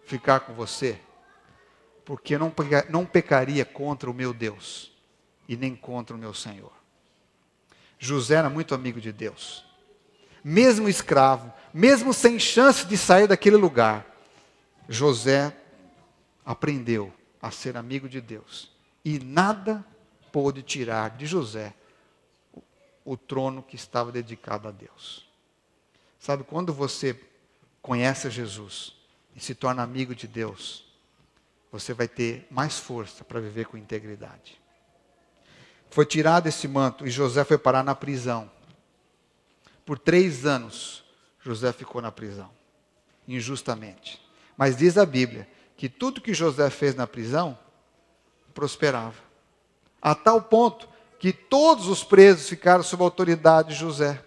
ficar com você, porque eu não pecaria contra o meu Deus e nem contra o meu Senhor. José era muito amigo de Deus. Mesmo escravo, mesmo sem chance de sair daquele lugar, José aprendeu a ser amigo de Deus. E nada pôde tirar de José o trono que estava dedicado a Deus. Sabe, quando você conhece Jesus e se torna amigo de Deus, você vai ter mais força para viver com integridade. Foi tirado esse manto e José foi parar na prisão. Por 3 anos, José ficou na prisão, injustamente. Mas diz a Bíblia que tudo que José fez na prisão, prosperava. A tal ponto que todos os presos ficaram sob a autoridade de José.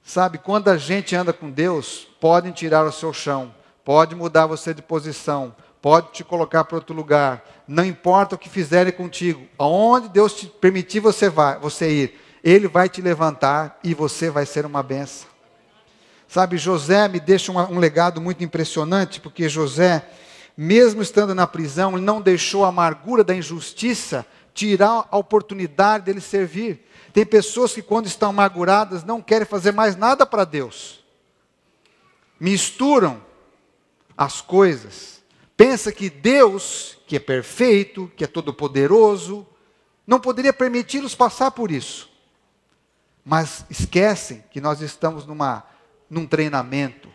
Sabe, quando a gente anda com Deus, podem tirar o seu chão, pode mudar você de posição, pode te colocar para outro lugar, não importa o que fizerem contigo, aonde Deus te permitir você ir, Ele vai te levantar e você vai ser uma bênção. Sabe, José me deixa um legado muito impressionante, porque José, mesmo estando na prisão, ele não deixou a amargura da injustiça tirar a oportunidade dele servir. Tem pessoas que quando estão amarguradas não querem fazer mais nada para Deus. Misturam as coisas. Pensa que Deus, que é perfeito, que é todo-poderoso, não poderia permiti-los passar por isso. Mas esquecem que nós estamos num treinamento.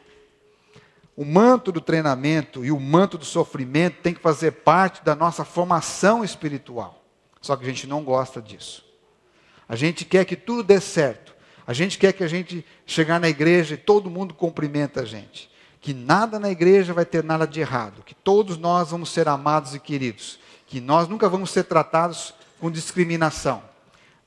O manto do treinamento e o manto do sofrimento tem que fazer parte da nossa formação espiritual. Só que a gente não gosta disso. A gente quer que tudo dê certo. A gente quer que a gente chegar na igreja e todo mundo cumprimenta a gente. Que nada na igreja vai ter nada de errado. Que todos nós vamos ser amados e queridos. Que nós nunca vamos ser tratados com discriminação.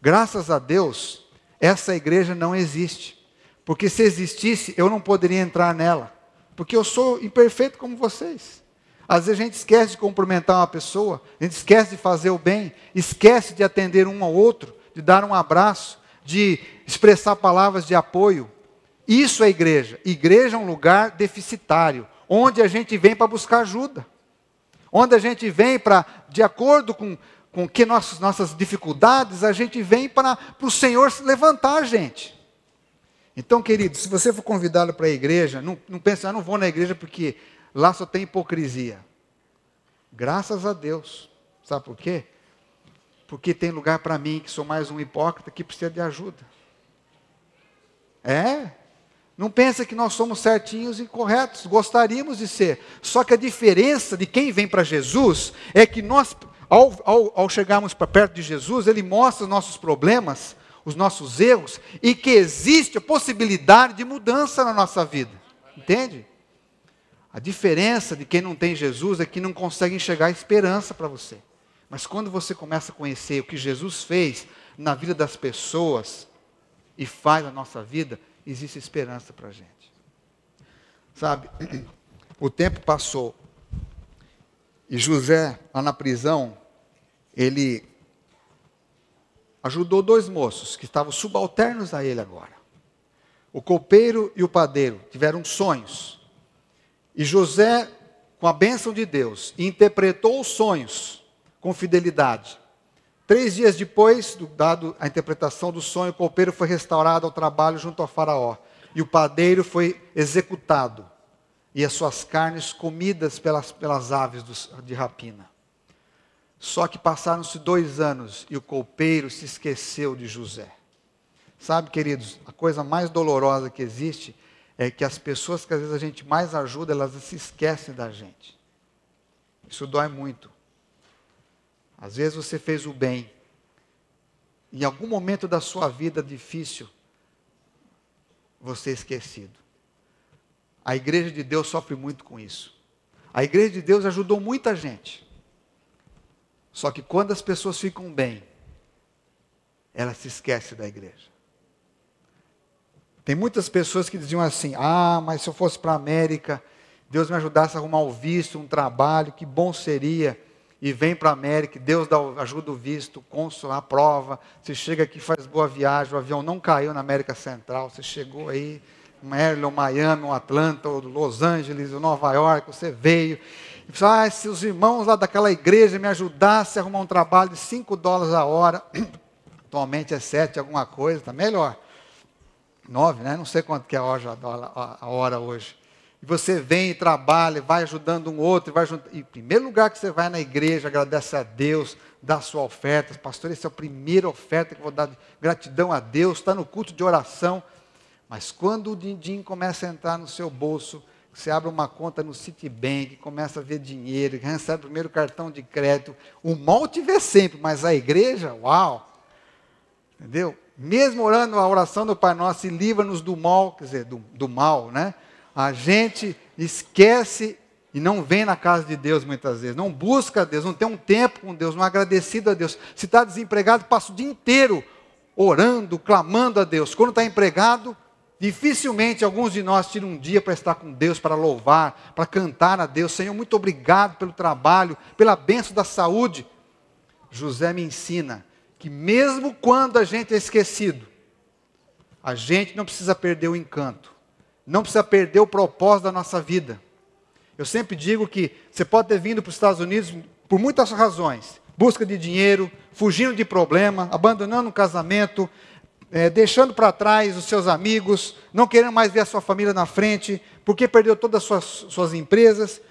Graças a Deus, essa igreja não existe. Porque se existisse, eu não poderia entrar nela. Porque eu sou imperfeito como vocês. Às vezes a gente esquece de cumprimentar uma pessoa, a gente esquece de fazer o bem, esquece de atender um ao outro, de dar um abraço, de expressar palavras de apoio. Isso é igreja. Igreja é um lugar deficitário, onde a gente vem para buscar ajuda. Onde a gente vem para, de acordo com que nossas dificuldades, a gente vem para o Senhor levantar a gente. Então, querido, se você for convidado para a igreja, não pense, não vou na igreja porque lá só tem hipocrisia. Graças a Deus. Sabe por quê? Porque tem lugar para mim, que sou mais um hipócrita, que precisa de ajuda. Não pensa que nós somos certinhos e corretos, gostaríamos de ser. Só que a diferença de quem vem para Jesus é que nós, ao chegarmos para perto de Jesus, Ele mostra os nossos problemas, os nossos erros, e que existe a possibilidade de mudança na nossa vida. Entende? A diferença de quem não tem Jesus é que não consegue enxergar esperança para você. Mas quando você começa a conhecer o que Jesus fez na vida das pessoas e faz na nossa vida, existe esperança para a gente. Sabe, o tempo passou e José, lá na prisão, ele ajudou 2 moços que estavam subalternos a ele agora. O copeiro e o padeiro tiveram sonhos. E José, com a bênção de Deus, interpretou os sonhos com fidelidade. 3 dias depois, dado a interpretação do sonho, o copeiro foi restaurado ao trabalho junto ao faraó. E o padeiro foi executado. E as suas carnes comidas pelas aves de rapina. Só que passaram-se 2 anos e o copeiro se esqueceu de José. Sabe, queridos, a coisa mais dolorosa que existe é que as pessoas que às vezes a gente mais ajuda, elas se esquecem da gente. Isso dói muito. Às vezes você fez o bem. Em algum momento da sua vida difícil, você é esquecido. A igreja de Deus sofre muito com isso. A igreja de Deus ajudou muita gente. Só que quando as pessoas ficam bem, ela se esquece da igreja. Tem muitas pessoas que diziam assim, mas se eu fosse para a América, Deus me ajudasse a arrumar o visto, um trabalho, que bom seria. E vem para a América, Deus ajuda o visto, o cônsul aprova, você chega aqui, faz boa viagem, o avião não caiu na América Central, você chegou aí, Maryland, Miami, Atlanta, Los Angeles, Nova York, você veio. E fala, se os irmãos lá daquela igreja me ajudassem a arrumar um trabalho de $5 a hora, atualmente é 7 alguma coisa, está melhor. 9, né? Não sei quanto que é a hora hoje. E você vem e trabalha, vai ajudando um outro, e em primeiro lugar que você vai na igreja, agradece a Deus, dá a sua oferta. Pastor, essa é a primeira oferta que eu vou dar de gratidão a Deus, está no culto de oração. Mas quando o din-din começa a entrar no seu bolso, você abre uma conta no Citibank, começa a ver dinheiro, recebe o primeiro cartão de crédito, o mal te vê sempre, mas a igreja, uau! Entendeu? Mesmo orando a oração do Pai Nosso, e livra-nos do mal, quer dizer, do mal, né? A gente esquece e não vem na casa de Deus muitas vezes, não busca a Deus, não tem um tempo com Deus, não é agradecido a Deus. Se está desempregado, passa o dia inteiro orando, clamando a Deus. Quando está empregado, dificilmente alguns de nós tiram um dia para estar com Deus, para louvar, para cantar a Deus. Senhor, muito obrigado pelo trabalho, pela bênção da saúde. José me ensina que mesmo quando a gente é esquecido, a gente não precisa perder o encanto. Não precisa perder o propósito da nossa vida. Eu sempre digo que você pode ter vindo para os Estados Unidos por muitas razões. Busca de dinheiro, fugindo de problema, abandonando um casamento, deixando para trás os seus amigos, não querendo mais ver a sua família na frente, porque perdeu todas as suas empresas.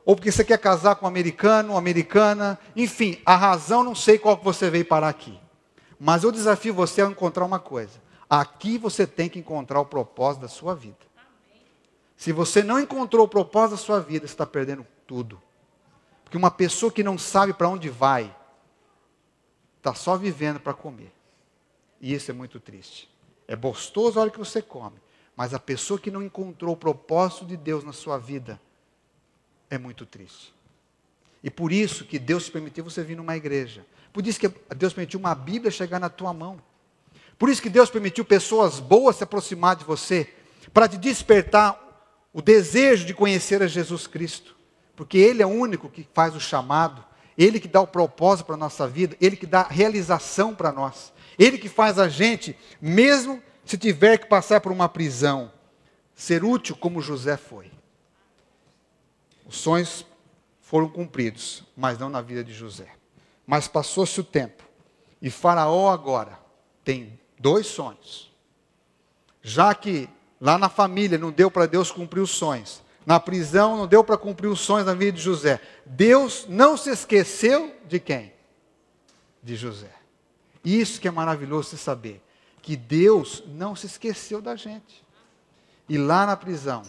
ou porque você quer casar com um americano, uma americana, enfim, a razão não sei qual que você veio parar aqui. Mas eu desafio você a encontrar uma coisa. Aqui você tem que encontrar o propósito da sua vida. Se você não encontrou o propósito da sua vida, você está perdendo tudo. Porque uma pessoa que não sabe para onde vai, está só vivendo para comer. E isso é muito triste. É gostoso a hora que você come. Mas a pessoa que não encontrou o propósito de Deus na sua vida, é muito triste. E por isso que Deus permitiu você vir numa igreja. Por isso que Deus permitiu uma Bíblia chegar na tua mão. Por isso que Deus permitiu pessoas boas se aproximar de você, para te despertar o desejo de conhecer a Jesus Cristo. Porque Ele é o único que faz o chamado, Ele que dá o propósito para a nossa vida, Ele que dá realização para nós. Ele que faz a gente, mesmo se tiver que passar por uma prisão, ser útil como José foi. Os sonhos foram cumpridos, mas não na vida de José. Mas passou-se o tempo, e Faraó agora tem 2 sonhos. Já que lá na família não deu para Deus cumprir os sonhos, na prisão não deu para cumprir os sonhos na vida de José, Deus não se esqueceu de quem? De José. Isso que é maravilhoso você saber, que Deus não se esqueceu da gente. E lá na prisão,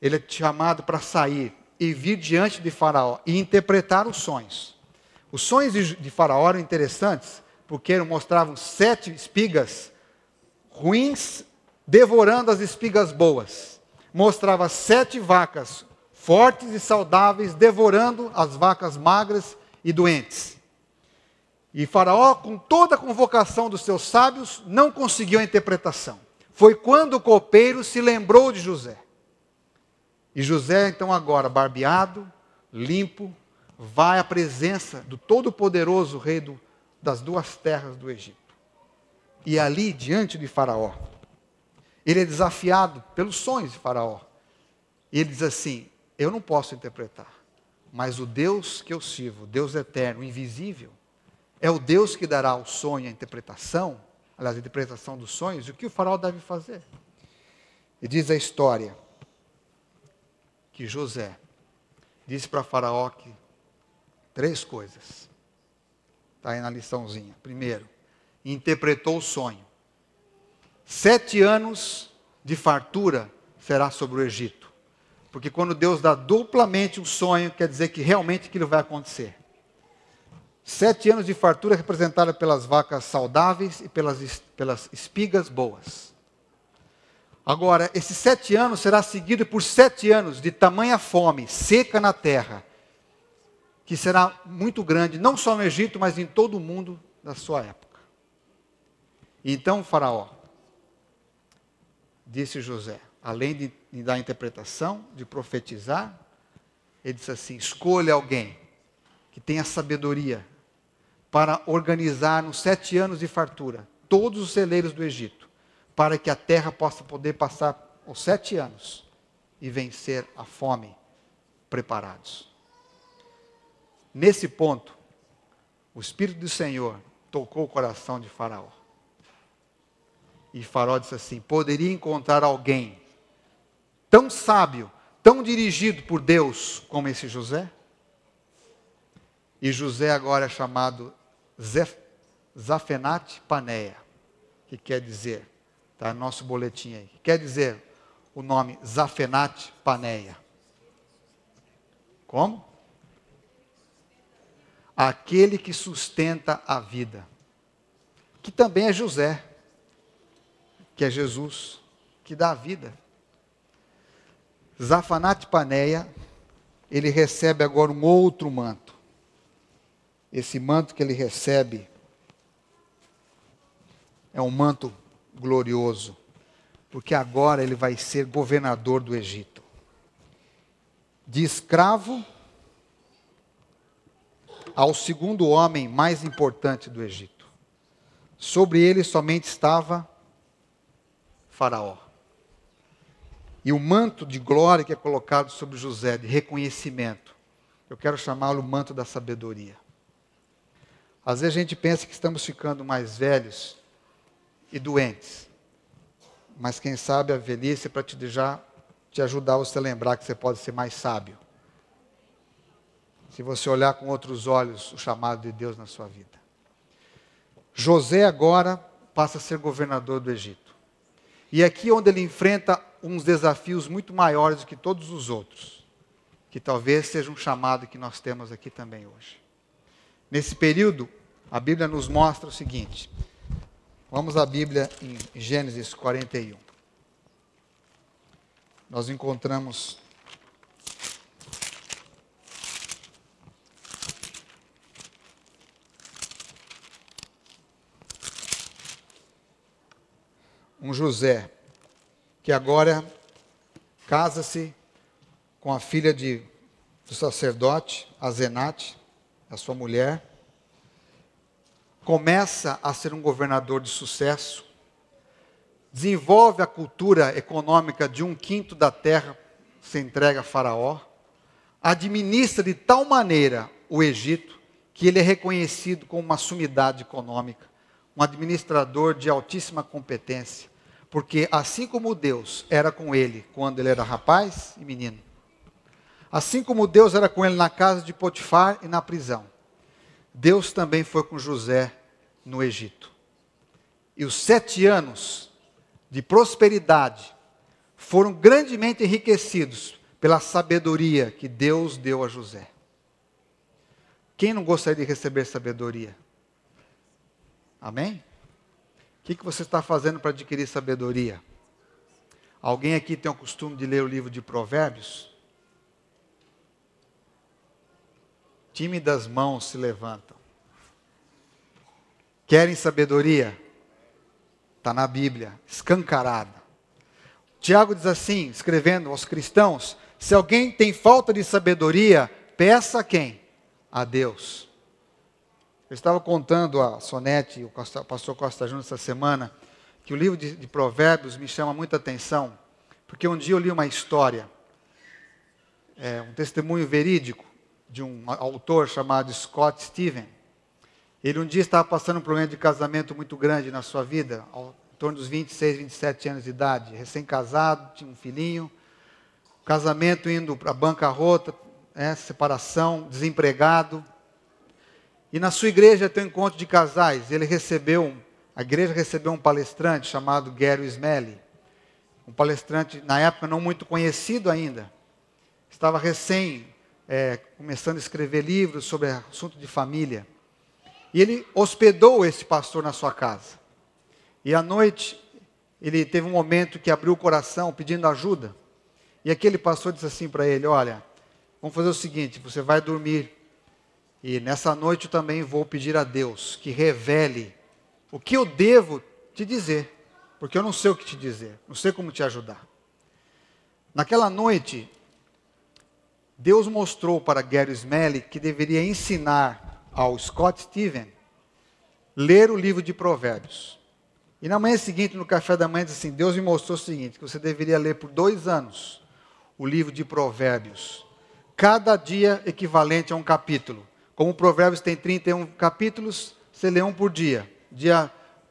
ele é chamado para sair e vir diante de Faraó e interpretar os sonhos. Os sonhos de Faraó eram interessantes, porque mostravam 7 espigas ruins devorando as espigas boas. Mostrava 7 vacas fortes e saudáveis devorando as vacas magras e doentes. E Faraó, com toda a convocação dos seus sábios, não conseguiu a interpretação. Foi quando o copeiro se lembrou de José. E José, então agora, barbeado, limpo, vai à presença do todo-poderoso rei das 2 terras do Egito. E ali, diante de Faraó, ele é desafiado pelos sonhos de Faraó. E ele diz assim, eu não posso interpretar, mas o Deus que eu sirvo, o Deus eterno, invisível, é o Deus que dará o sonho, a interpretação, aliás, a interpretação dos sonhos, e o que o Faraó deve fazer. E diz a história que José disse para Faraó que 3 coisas. Está aí na liçãozinha. Primeiro, interpretou o sonho. 7 anos de fartura será sobre o Egito. Porque quando Deus dá duplamente um sonho, quer dizer que realmente aquilo vai acontecer. 7 anos de fartura representada pelas vacas saudáveis e pelas espigas boas. Agora, esses 7 anos será seguido por 7 anos de tamanha fome, seca na terra, que será muito grande, não só no Egito, mas em todo o mundo da sua época. E então o Faraó, disse José, além de dar a interpretação, de profetizar, ele disse assim, escolha alguém que tenha sabedoria para organizar nos 7 anos de fartura todos os celeiros do Egito, para que a terra possa poder passar os 7 anos e vencer a fome preparados. Nesse ponto, o Espírito do Senhor tocou o coração de Faraó. E Faraó disse assim, poderia encontrar alguém tão sábio, tão dirigido por Deus como esse José? E José agora é chamado Zafenate Paneia, que quer dizer, está no nosso boletim aí, que quer dizer o nome Zafenate Paneia. Como? Aquele que sustenta a vida, que também é José, que é Jesus, que dá a vida. Zafenate Paneia, ele recebe agora um outro manto. Esse manto que ele recebe é um manto glorioso, porque agora ele vai ser governador do Egito. De escravo ao segundo homem mais importante do Egito. Sobre ele somente estava Faraó. E o manto de glória que é colocado sobre José, de reconhecimento, eu quero chamá-lo o manto da sabedoria. Às vezes a gente pensa que estamos ficando mais velhos e doentes. Mas quem sabe a velhice é para te ajudar você a lembrar que você pode ser mais sábio. se você olhar com outros olhos o chamado de Deus na sua vida. José agora passa a ser governador do Egito. E é aqui onde ele enfrenta uns desafios muito maiores do que todos os outros, que talvez seja um chamado que nós temos aqui também hoje. Nesse período, a Bíblia nos mostra o seguinte. Vamos à Bíblia em Gênesis 41. Nós encontramos um José, que agora casa-se com a filha do sacerdote, Azenate, a sua mulher, começa a ser um governador de sucesso, desenvolve a cultura econômica de 1/5 da terra, se entrega a Faraó, administra de tal maneira o Egito, que ele é reconhecido como uma sumidade econômica, um administrador de altíssima competência, porque assim como Deus era com ele quando ele era rapaz e menino, assim como Deus era com ele na casa de Potifar e na prisão, Deus também foi com José no Egito. E os 7 anos de prosperidade foram grandemente enriquecidos pela sabedoria que Deus deu a José. Quem não gostaria de receber sabedoria? Amém? O que você está fazendo para adquirir sabedoria? Alguém aqui tem o costume de ler o livro de Provérbios? Tímidas mãos se levantam. Querem sabedoria? Está na Bíblia, escancarada. Tiago diz assim, escrevendo aos cristãos: se alguém tem falta de sabedoria, peça a quem? A Deus. Eu estava contando a Sonete e o pastor Costa Júnior essa semana, que o livro de Provérbios me chama muita atenção, porque um dia eu li uma história, um testemunho verídico, de um autor chamado Scott Steven. Ele um dia estava passando um problema de casamento muito grande na sua vida, em torno dos 26, 27 anos de idade, recém-casado, tinha um filhinho, casamento indo para a bancarrota, separação, desempregado. E na sua igreja tem um encontro de casais. A igreja recebeu um palestrante chamado Gary Smelly, um palestrante na época não muito conhecido ainda. Estava começando a escrever livros sobre assunto de família. E ele hospedou esse pastor na sua casa. E à noite, ele teve um momento que abriu o coração pedindo ajuda. E aquele pastor disse assim para ele: olha, vamos fazer o seguinte, você vai dormir. E nessa noite eu também vou pedir a Deus que revele o que eu devo te dizer. Porque eu não sei o que te dizer, não sei como te ajudar. Naquela noite, Deus mostrou para Gary Smelly que deveria ensinar ao Scott Steven ler o livro de Provérbios. E na manhã seguinte, no café da manhã, disse assim: Deus me mostrou o seguinte, que você deveria ler por 2 anos o livro de Provérbios. Cada dia equivalente a um capítulo. Como o Provérbios tem 31 capítulos, você lê um por dia.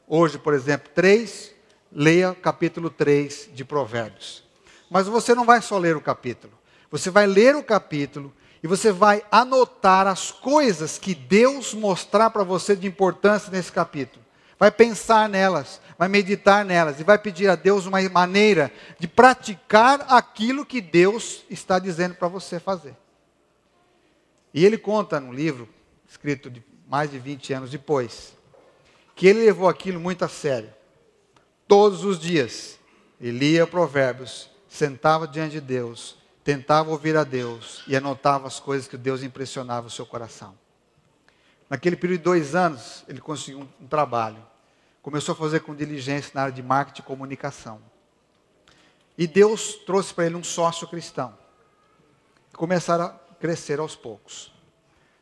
Hoje, por exemplo, 3, leia capítulo 3 de Provérbios. Mas você não vai só ler o capítulo. Você vai ler o capítulo e você vai anotar as coisas que Deus mostrar para você de importância nesse capítulo. Vai pensar nelas, vai meditar nelas e vai pedir a Deus uma maneira de praticar aquilo que Deus está dizendo para você fazer. E ele conta num livro, escrito mais de 20 anos depois, que ele levou aquilo muito a sério. Todos os dias, ele lia Provérbios, sentava diante de Deus, tentava ouvir a Deus e anotava as coisas que Deus impressionava o seu coração. Naquele período de 2 anos, ele conseguiu um trabalho. Começou a fazer com diligência na área de marketing e comunicação. E Deus trouxe para ele um sócio cristão. Começaram a crescer aos poucos.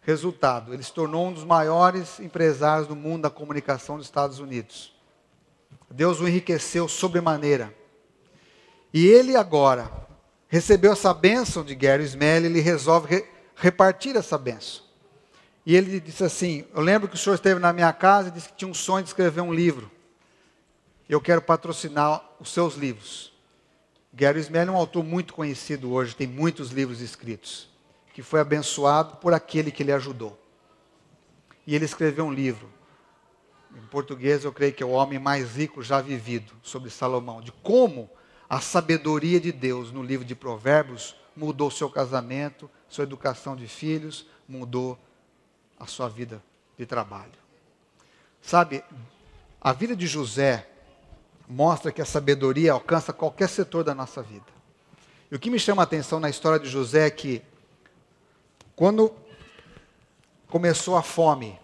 Resultado, ele se tornou um dos maiores empresários do mundo da comunicação dos Estados Unidos. Deus o enriqueceu sobremaneira. E ele agora recebeu essa bênção de Gary Smelly, ele resolve repartir essa bênção. E ele disse assim: eu lembro que o senhor esteve na minha casa e disse que tinha um sonho de escrever um livro. Eu quero patrocinar os seus livros. Gary Smelly é um autor muito conhecido hoje, tem muitos livros escritos. que foi abençoado por aquele que ele ajudou. E ele escreveu um livro. Em português, eu creio que é o homem mais rico já vivido, sobre Salomão, de como a sabedoria de Deus no livro de Provérbios mudou seu casamento, sua educação de filhos, mudou a sua vida de trabalho. Sabe, a vida de José mostra que a sabedoria alcança qualquer setor da nossa vida. E o que me chama a atenção na história de José é que, quando começou a fome,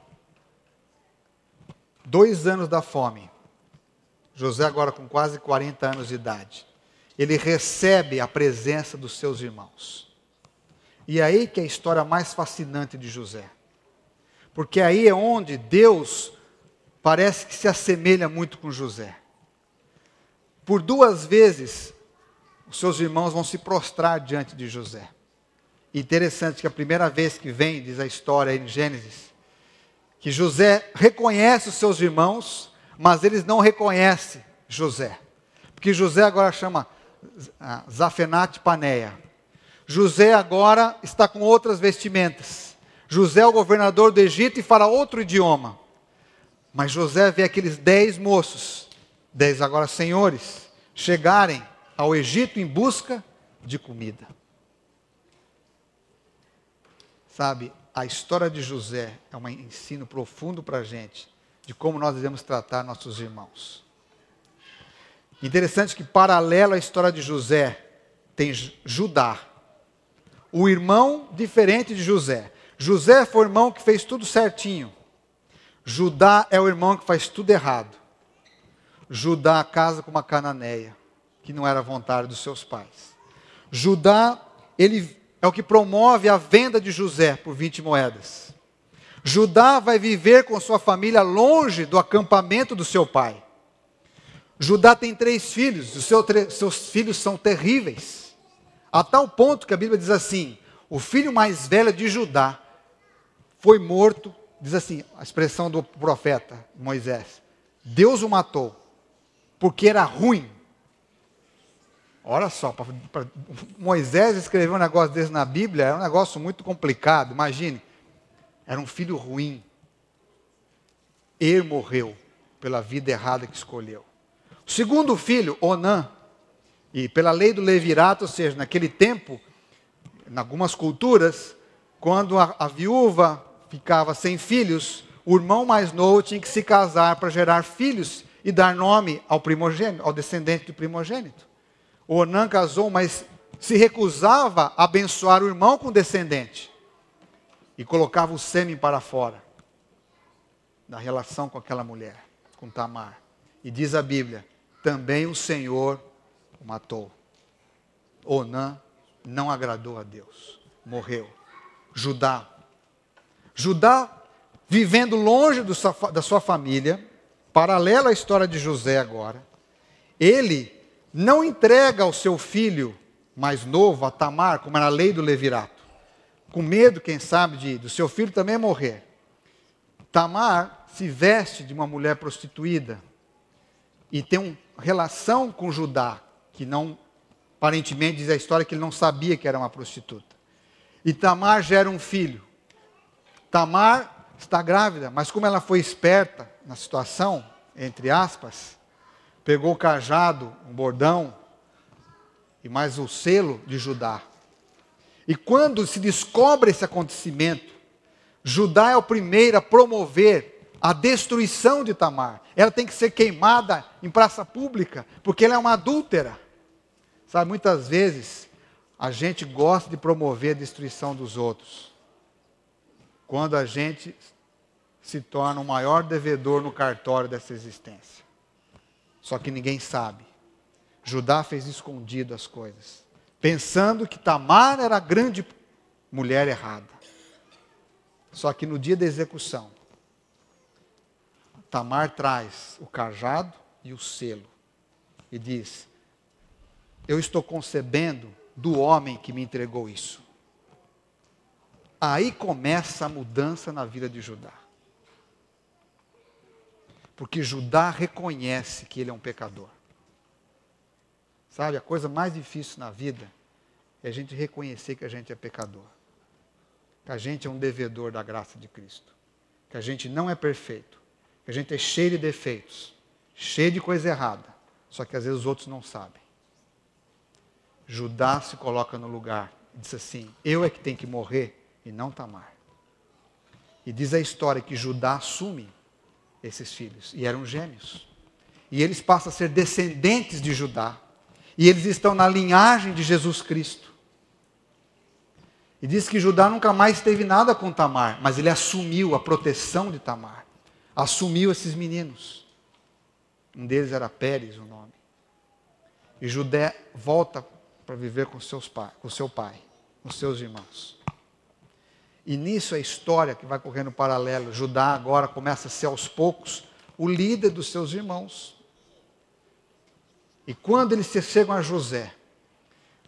2 anos da fome, José agora com quase 40 anos de idade, ele recebe a presença dos seus irmãos. E é aí que é a história mais fascinante de José. Porque aí é onde Deus parece que se assemelha muito com José. Por 2 vezes, os seus irmãos vão se prostrar diante de José. Interessante que a primeira vez que vem, diz a história aí em Gênesis, que José reconhece os seus irmãos, mas eles não reconhecem José. Porque José agora chama Zafenate Paneia. José agora está com outras vestimentas. José é o governador do Egito e fala outro idioma. Mas José vê aqueles 10 moços, 10 agora senhores, chegarem ao Egito em busca de comida. Sabe, a história de José é um ensino profundo para a gente de como nós devemos tratar nossos irmãos. Interessante que, paralelo à história de José, tem Judá, o irmão diferente de José. José foi o irmão que fez tudo certinho. Judá é o irmão que faz tudo errado. Judá casa com uma cananeia, que não era a vontade dos seus pais. Judá, ele é o que promove a venda de José por 20 moedas. Judá vai viver com sua família longe do acampamento do seu pai. Judá tem 3 filhos, os seus filhos são terríveis. A tal ponto que a Bíblia diz assim, o filho mais velho de Judá foi morto, diz assim, a expressão do profeta Moisés, Deus o matou, porque era ruim. Olha só, para Moisés escrever um negócio desse na Bíblia, era um negócio muito complicado, imagine. Era um filho ruim. Ele morreu pela vida errada que escolheu. O segundo filho, Onã, e pela lei do levirato, ou seja, naquele tempo, em algumas culturas, quando a viúva ficava sem filhos, o irmão mais novo tinha que se casar para gerar filhos e dar nome ao primogênito, ao descendente do primogênito. O Onã casou, mas se recusava a abençoar o irmão com descendente. E colocava o sêmen para fora da relação com aquela mulher, com Tamar. E diz a Bíblia, também o Senhor o matou. Onã não agradou a Deus, morreu. Judá, vivendo longe da sua família, paralela à história de José agora, ele não entrega o seu filho mais novo, a Tamar, como era a lei do levirato, com medo, quem sabe, do seu filho também morrer. Tamar se veste de uma mulher prostituída e tem uma relação com Judá, que não, aparentemente diz a história que ele não sabia que era uma prostituta. E Tamar gera um filho. Tamar está grávida, mas como ela foi esperta na situação, entre aspas, pegou o cajado, um bordão, e mais o selo de Judá. E quando se descobre esse acontecimento, Judá é o primeiro a promover a destruição de Tamar. Ela tem que ser queimada em praça pública, porque ela é uma adúltera. Sabe, muitas vezes, a gente gosta de promover a destruição dos outros. Quando a gente se torna o maior devedor no cartório dessa existência. Só que ninguém sabe. Judá fez escondido as coisas, pensando que Tamar era a grande mulher errada. Só que no dia da execução, Tamar traz o cajado e o selo e diz, eu estou concebendo do homem que me entregou isso. Aí começa a mudança na vida de Judá. Porque Judá reconhece que ele é um pecador. Sabe, a coisa mais difícil na vida é a gente reconhecer que a gente é pecador. que a gente é um devedor da graça de Cristo, que a gente não é perfeito, que a gente é cheio de defeitos, cheio de coisa errada, só que às vezes os outros não sabem. Judá se coloca no lugar e diz assim: eu é que tenho que morrer e não Tamar. E diz a história que Judá assume esses filhos, e eram gêmeos. E eles passam a ser descendentes de Judá, e eles estão na linhagem de Jesus Cristo. E diz que Judá nunca mais teve nada com Tamar, mas ele assumiu a proteção de Tamar, assumiu esses meninos. Um deles era Pérez, o nome. E Judá volta para viver com seu pai, com seus irmãos. E nisso a história que vai correndo paralelo. Judá agora começa a ser aos poucos o líder dos seus irmãos. E quando eles se chegam a José,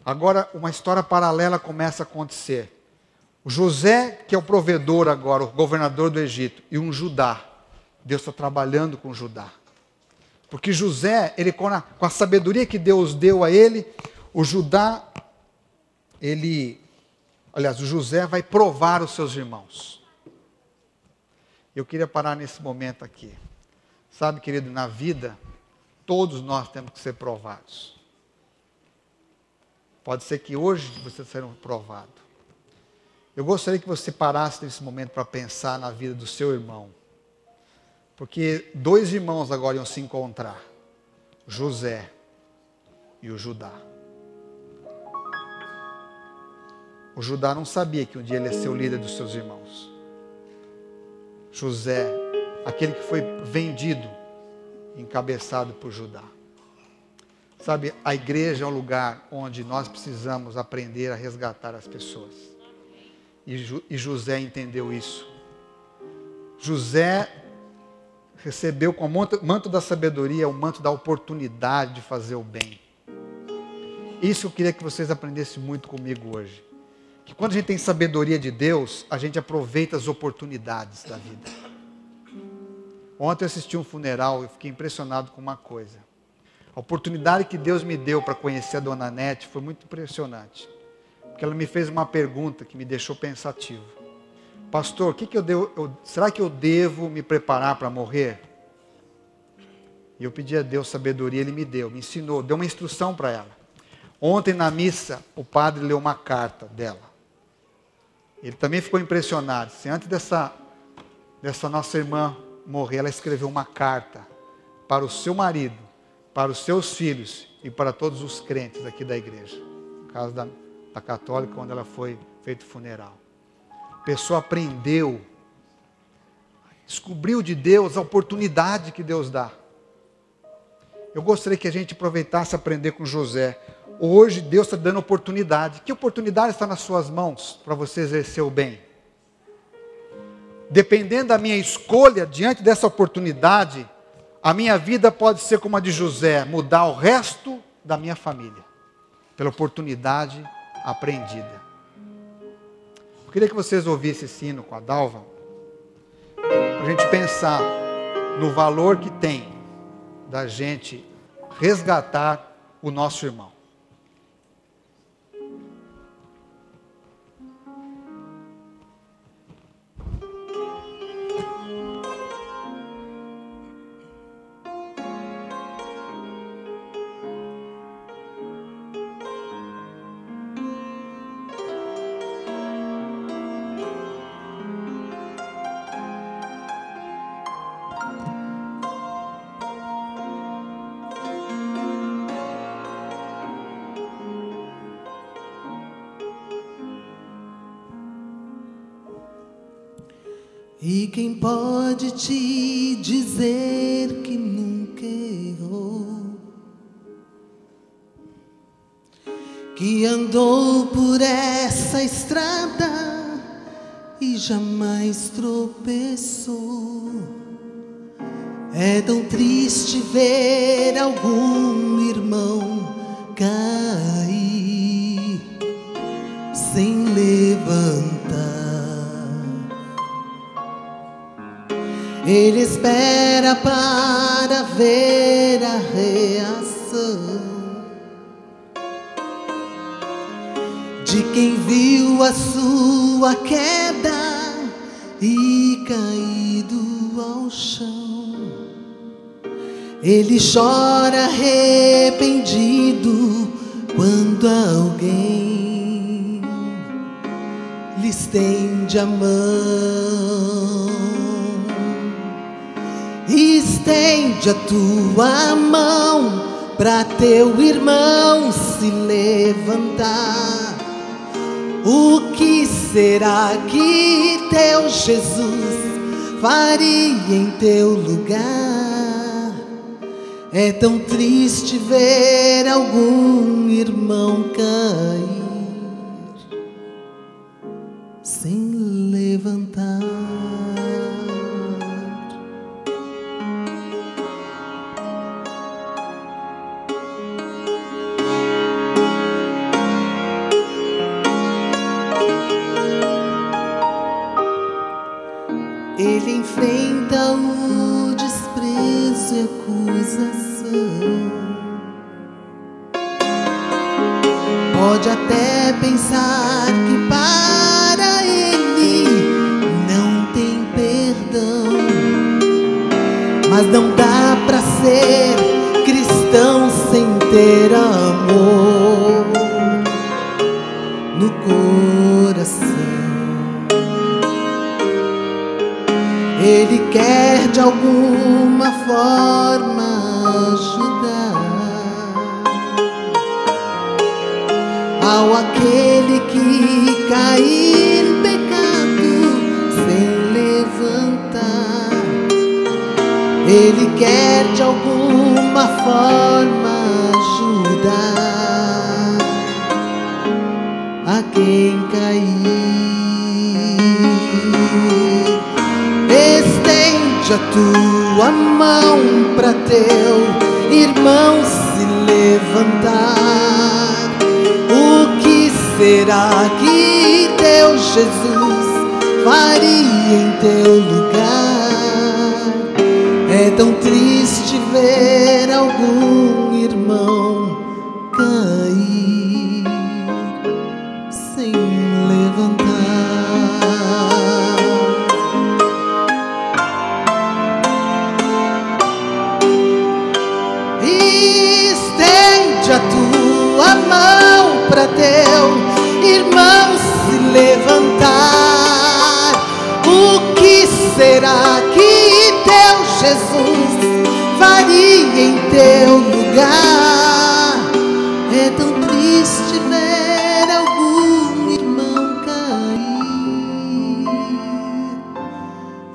agora uma história paralela começa a acontecer. O José, que é o provedor agora, o governador do Egito, e um Judá. Deus está trabalhando com Judá. Porque José, ele, com a sabedoria que Deus deu a ele, o Judá, o José vai provar os seus irmãos. Eu queria parar nesse momento aqui. Sabe, querido, na vida, todos nós temos que ser provados. Pode ser que hoje você seja provado. Eu gostaria que você parasse nesse momento para pensar na vida do seu irmão. Porque 2 irmãos agora iam se encontrar. José e o Judá. O Judá não sabia que um dia ele ia ser o líder dos seus irmãos. José, aquele que foi vendido, encabeçado por Judá. Sabe, a igreja é um lugar onde nós precisamos aprender a resgatar as pessoas. E José entendeu isso. José recebeu com o manto da sabedoria, o manto da oportunidade de fazer o bem. Isso eu queria que vocês aprendessem muito comigo hoje. Que quando a gente tem sabedoria de Deus, a gente aproveita as oportunidades da vida. Ontem eu assisti um funeral e fiquei impressionado com uma coisa. A oportunidade que Deus me deu para conhecer a Dona Nete foi muito impressionante. Porque ela me fez uma pergunta que me deixou pensativo. Pastor, será que eu devo me preparar para morrer? E eu pedi a Deus sabedoria, Ele me deu, me ensinou, deu uma instrução para ela. Ontem na missa, o padre leu uma carta dela. Ele também ficou impressionado. Se antes dessa nossa irmã morrer, ela escreveu uma carta para o seu marido, para os seus filhos e para todos os crentes aqui da igreja. No caso da católica, onde ela foi feito o funeral. A pessoa aprendeu, descobriu de Deus a oportunidade que Deus dá. Eu gostaria que a gente aproveitasse a aprender com José. Hoje Deus está dando oportunidade. Que oportunidade está nas suas mãos para você exercer o bem? Dependendo da minha escolha diante dessa oportunidade, a minha vida pode ser como a de José, mudar o resto da minha família, pela oportunidade aprendida. Eu queria que vocês ouvissem esse hino com a Dalva, para a gente pensar no valor que tem da gente resgatar o nosso irmão. E quem pode te dizer que nunca errou, que andou por essa estrada e jamais tropeçou? É tão triste ver algum irmão cair sem levantar. Ele espera para ver a reação de quem viu a sua sua queda e caído ao chão, ele chora arrependido quando alguém lhe estende a mão. Estende a tua mão para teu irmão se levantar. O que será que teu Jesus faria em teu lugar? É tão triste ver algum irmão cair sem levantar. Ele enfrenta o desprezo e acusação. Pode até pensar que para ele não tem perdão, mas não dá pra ser cristão sem ter amor no coração. Ele quer de alguma forma ajudar ao aquele que cair em pecado sem levantar. Ele quer de alguma forma ajudar a quem cair. Estende a tua mão para teu irmão se levantar. O que será que teu Jesus faria em teu lugar? É tão triste ver algum irmão cair sem levantar. Estende a tua mão para teu irmão se levantar. O que será que teu Jesus faria em teu lugar? É tão triste ver algum irmão cair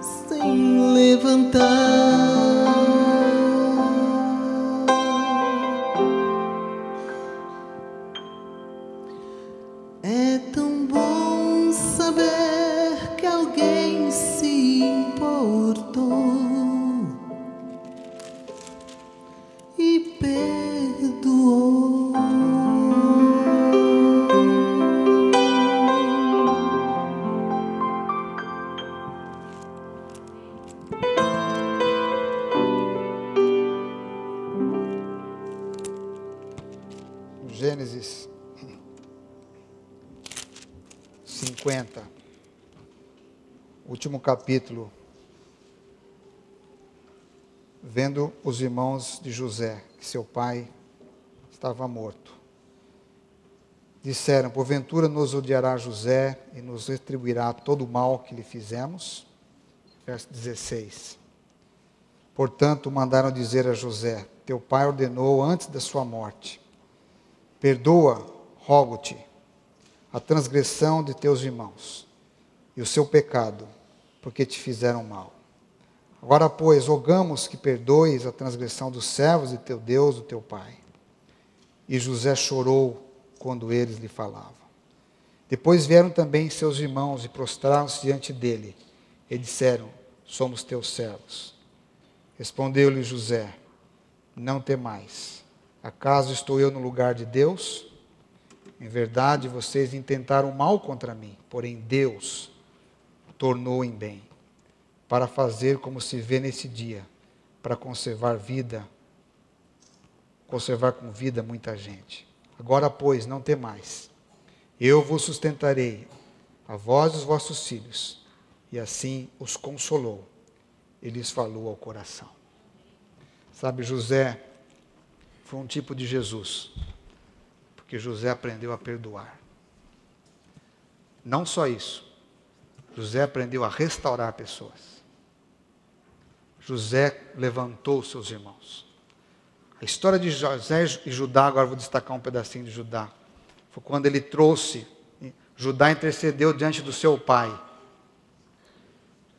sem levantar. É tão bom saber que alguém se importou e perdoou. Gênesis 50, último capítulo, vendo os irmãos de José, que seu pai estava morto. Disseram: porventura nos odiará José e nos retribuirá todo o mal que lhe fizemos? Verso 16. Portanto, mandaram dizer a José: teu pai ordenou antes da sua morte: perdoa, rogo-te, a transgressão de teus irmãos e o seu pecado, porque te fizeram mal. Agora, pois, rogamos que perdoes a transgressão dos servos de teu Deus, o teu pai. E José chorou quando eles lhe falavam. Depois vieram também seus irmãos e prostraram-se diante dele e disseram: somos teus servos. Respondeu-lhe José: não temais, acaso estou eu no lugar de Deus? Em verdade, vocês intentaram mal contra mim, porém Deus tornou em bem, para fazer como se vê nesse dia, para conservar com vida muita gente. Agora, pois, não temais, eu vos sustentarei, a vós e os vossos filhos. E assim os consolou e lhes falou ao coração. Sabe, José foi um tipo de Jesus, porque José aprendeu a perdoar. Não só isso, José aprendeu a restaurar pessoas. José levantou seus irmãos. A história de José e Judá, agora vou destacar um pedacinho de Judá, foi quando ele trouxe, Judá intercedeu diante do seu pai.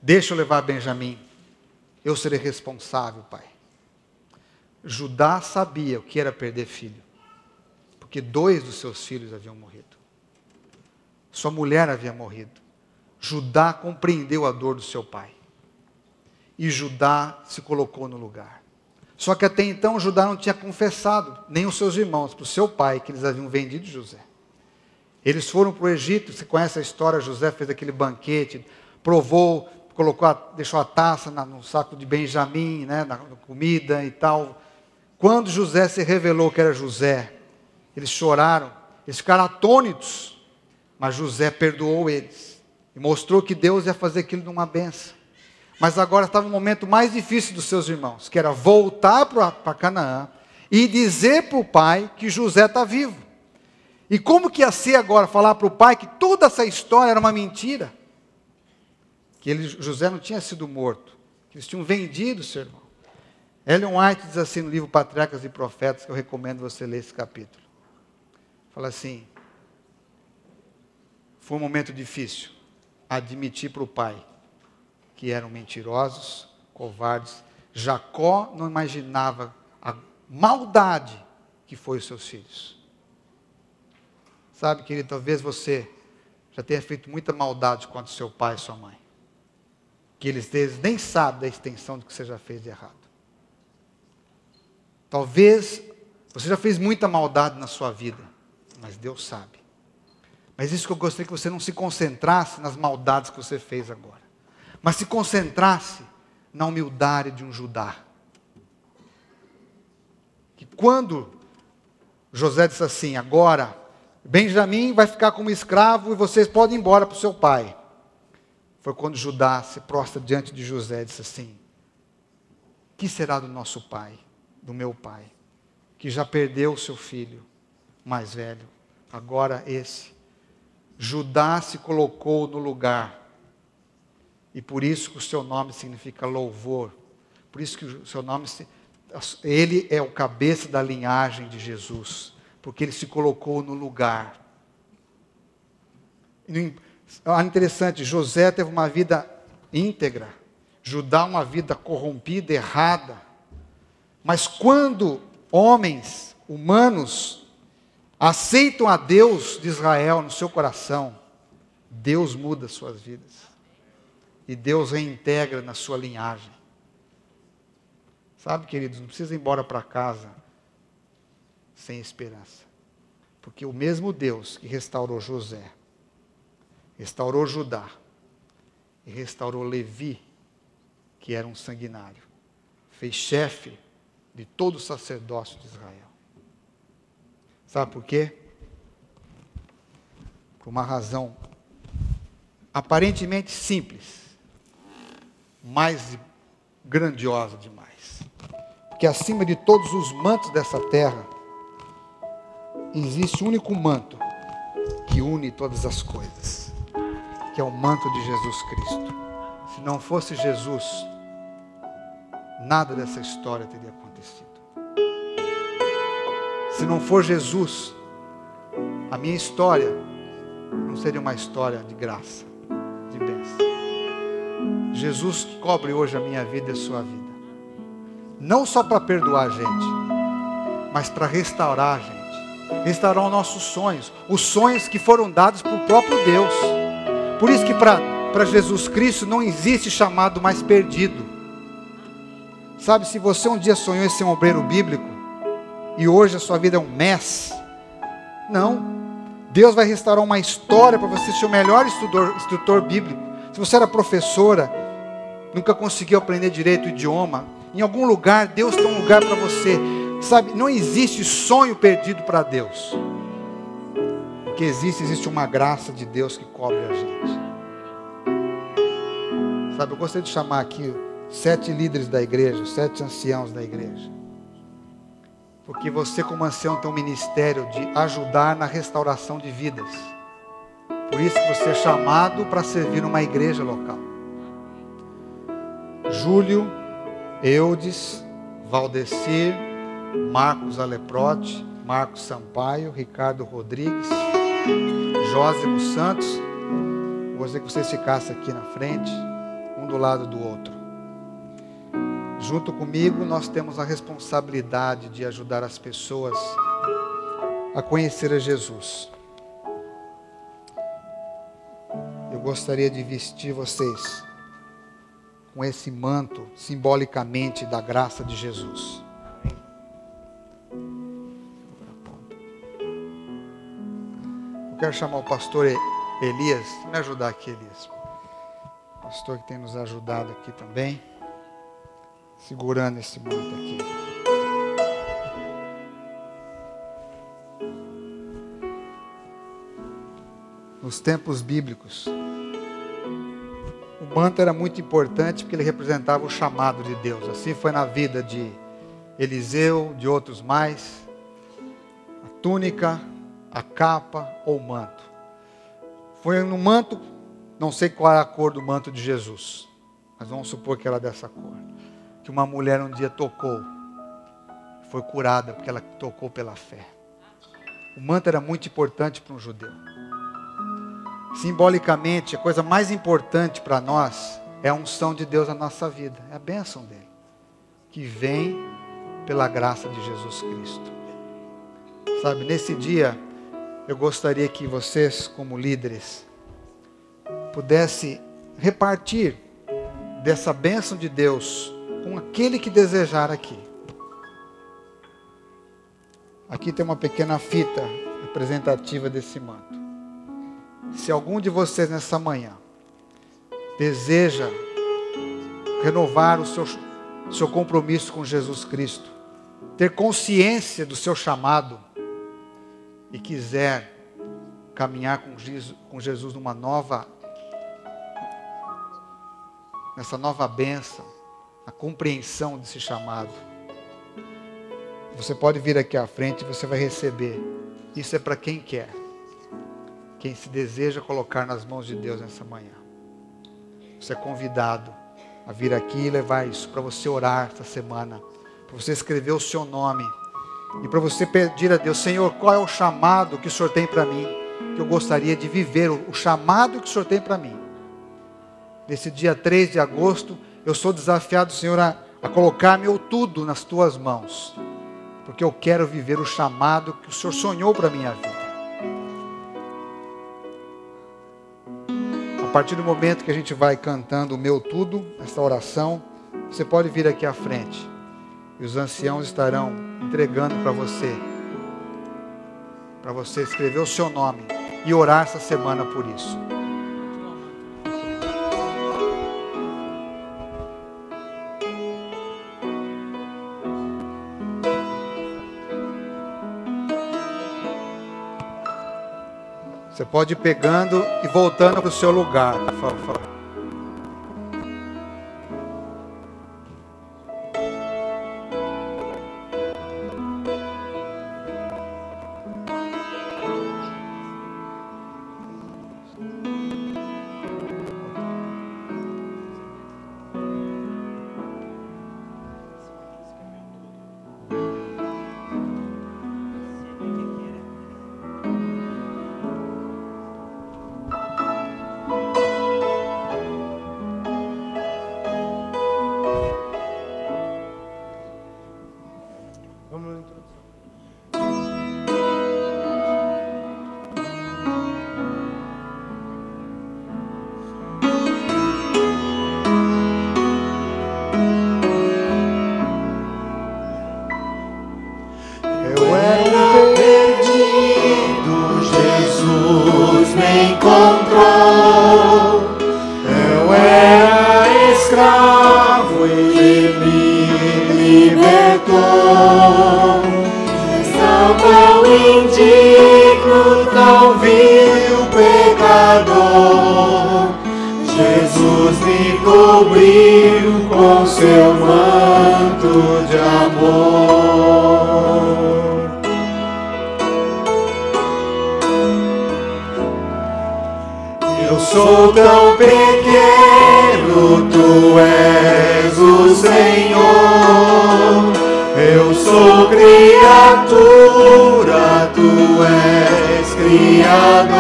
Deixa eu levar Benjamim, eu serei responsável, pai. Judá sabia o que era perder filho, porque 2 dos seus filhos haviam morrido. Sua mulher havia morrido. Judá compreendeu a dor do seu pai. E Judá se colocou no lugar. Só que até então Judá não tinha confessado, nem os seus irmãos, para o seu pai, que eles haviam vendido José. Eles foram para o Egito, você conhece a história, José fez aquele banquete, provou, deixou a taça no saco de Benjamim, né, na comida e tal. Quando José se revelou que era José, eles choraram, eles ficaram atônitos, mas José perdoou eles e mostrou que Deus ia fazer aquilo numa bênção. Mas agora estava no momento mais difícil dos seus irmãos, que era voltar para Canaã e dizer para o pai que José está vivo. E como que ia ser agora falar para o pai que toda essa história era uma mentira? Que José não tinha sido morto, que eles tinham vendido seu irmão. Ellen White diz assim no livro Patriarcas e Profetas, que eu recomendo você ler esse capítulo. Fala assim: foi um momento difícil admitir para o pai que eram mentirosos, covardes. Jacó não imaginava a maldade que foi os seus filhos. Sabe, querido, talvez você já tenha feito muita maldade contra seu pai e sua mãe, que eles nem sabem da extensão do que você já fez de errado. Talvez você já fez muita maldade na sua vida, mas Deus sabe. Mas isso que eu gostaria que você não se concentrasse nas maldades que você fez agora, mas se concentrasse na humildade de um Judá. Que quando José disse assim: agora Benjamim vai ficar como escravo e vocês podem ir embora para o seu pai. Foi quando Judá se prostra diante de José e disse assim: que será do nosso pai, do meu pai, que já perdeu o seu filho mais velho, agora esse. Judá se colocou no lugar, e por isso que o seu nome significa louvor, por isso que o seu nome, ele é o cabeça da linhagem de Jesus, porque ele se colocou no lugar. Interessante, José teve uma vida íntegra, Judá uma vida corrompida, errada, mas quando homens humanos aceitam a Deus de Israel no seu coração, Deus muda suas vidas. E Deus reintegra na sua linhagem. Sabe, queridos, não precisa ir embora para casa sem esperança. Porque o mesmo Deus que restaurou José, restaurou Judá e restaurou Levi, que era um sanguinário, fez chefe de todo o sacerdócio de Israel. Sabe por quê? Por uma razão aparentemente simples, mas grandiosa demais. Porque acima de todos os mantos dessa terra, existe um único manto que une todas as coisas, que é o manto de Jesus Cristo. Se não fosse Jesus, nada dessa história teria acontecido. Se não for Jesus, a minha história não seria uma história de graça, de bênção. Jesus cobre hoje a minha vida e a sua vida. Não só para perdoar a gente, mas para restaurar a gente. Restaurar os nossos sonhos. Os sonhos que foram dados por próprio Deus. Por isso que para Jesus Cristo não existe chamado mais perdido. Sabe, se você um dia sonhou em ser um obreiro bíblico, e hoje a sua vida é um mess, não. Deus vai restaurar uma história para você ser o melhor instrutor bíblico. Se você era professora, nunca conseguiu aprender direito o idioma, em algum lugar, Deus tem um lugar para você. Sabe, não existe sonho perdido para Deus. porque existe uma graça de Deus que cobre a gente. Sabe, eu gostaria de chamar aqui 7 líderes da igreja, 7 anciãos da igreja. Porque você, como ancião, tem um ministério de ajudar na restauração de vidas. Por isso que você é chamado para servir uma igreja local. Júlio, Eudes, Valdecir, Marcos Aleprote, Marcos Sampaio, Ricardo Rodrigues, Jósimo Santos. Eu gostaria que vocês ficassem aqui na frente, um do lado do outro. Junto comigo, nós temos a responsabilidade de ajudar as pessoas a conhecer a Jesus. Eu gostaria de vestir vocês com esse manto, simbolicamente, da graça de Jesus. Eu quero chamar o pastor Elias. Me ajudar aqui, Elias. Pastor que tem nos ajudado aqui também. Segurando esse manto aqui. Nos tempos bíblicos, o manto era muito importante porque ele representava o chamado de Deus. Assim foi na vida de Eliseu, de outros mais. A túnica, a capa ou o manto. Foi no manto, não sei qual é a cor do manto de Jesus, mas vamos supor que era dessa cor. Que uma mulher um dia tocou, foi curada porque ela tocou pela fé. O manto era muito importante para um judeu. Simbolicamente, a coisa mais importante para nós é a unção de Deus na nossa vida, é a bênção dele, que vem pela graça de Jesus Cristo. Sabe, nesse dia, eu gostaria que vocês, como líderes, pudessem repartir dessa bênção de Deus com aquele que desejar aqui. Aqui tem uma pequena fita representativa desse manto. Se algum de vocês nessa manhã deseja renovar o seu compromisso com Jesus Cristo, ter consciência do seu chamado e quiser caminhar com Jesus nessa nova bênção, a compreensão desse chamado, você pode vir aqui à frente e você vai receber. Isso é para quem quer, quem se deseja colocar nas mãos de Deus nessa manhã. Você é convidado a vir aqui e levar isso para você orar essa semana, para você escrever o seu nome e para você pedir a Deus: Senhor, qual é o chamado que o Senhor tem para mim, que eu gostaria de viver, o chamado que o Senhor tem para mim. Nesse dia 3 de agosto, eu sou desafiado, Senhor, a colocar meu tudo nas tuas mãos, porque eu quero viver o chamado que o Senhor sonhou para a minha vida. A partir do momento que a gente vai cantando o meu tudo, essa oração, você pode vir aqui à frente e os anciãos estarão entregando para você escrever o seu nome e orar essa semana por isso. Você pode ir pegando e voltando para o seu lugar, por favor. Eu sou tão pequeno, tu és o Senhor. Eu sou criatura, tu és Criador.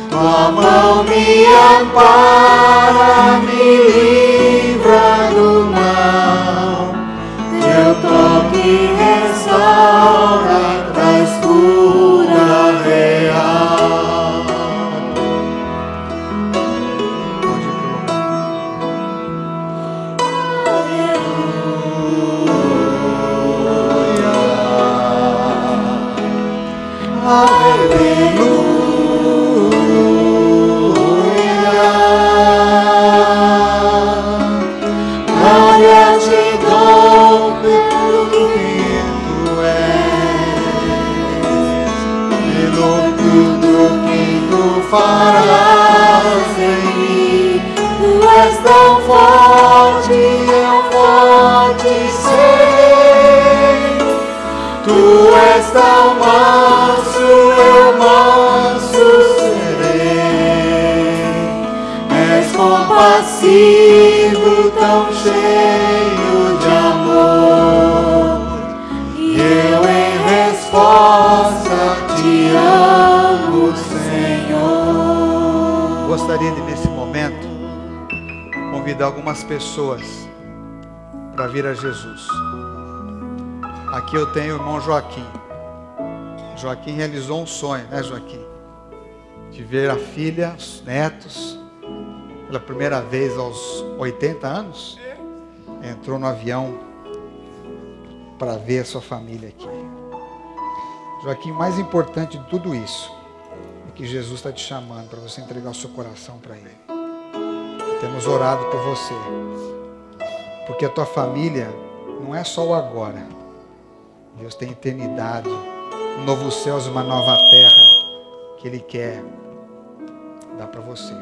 Tua mão me ampara, me livra do mal. Teu toque restaura, traz cura real. Pode ir pro lugar. Aleluia. Farás em mim, tu és tão forte, eu forte sei. Tu és tão manso, eu manso serei. És compassivo, tão cheio de amor, e eu em resposta te amo, Senhor. Gostaria de, nesse momento, convidar algumas pessoas para vir a Jesus. Aqui eu tenho o irmão Joaquim. Joaquim realizou um sonho, né, Joaquim? De ver a filha, os netos, pela primeira vez aos 80 anos. Entrou no avião para ver a sua família aqui. Joaquim, o mais importante de tudo isso é que Jesus está te chamando para você entregar o seu coração para Ele. Temos orado por você, porque a tua família não é só o agora. Deus tem eternidade, um novo céu e uma nova terra que Ele quer dar para você.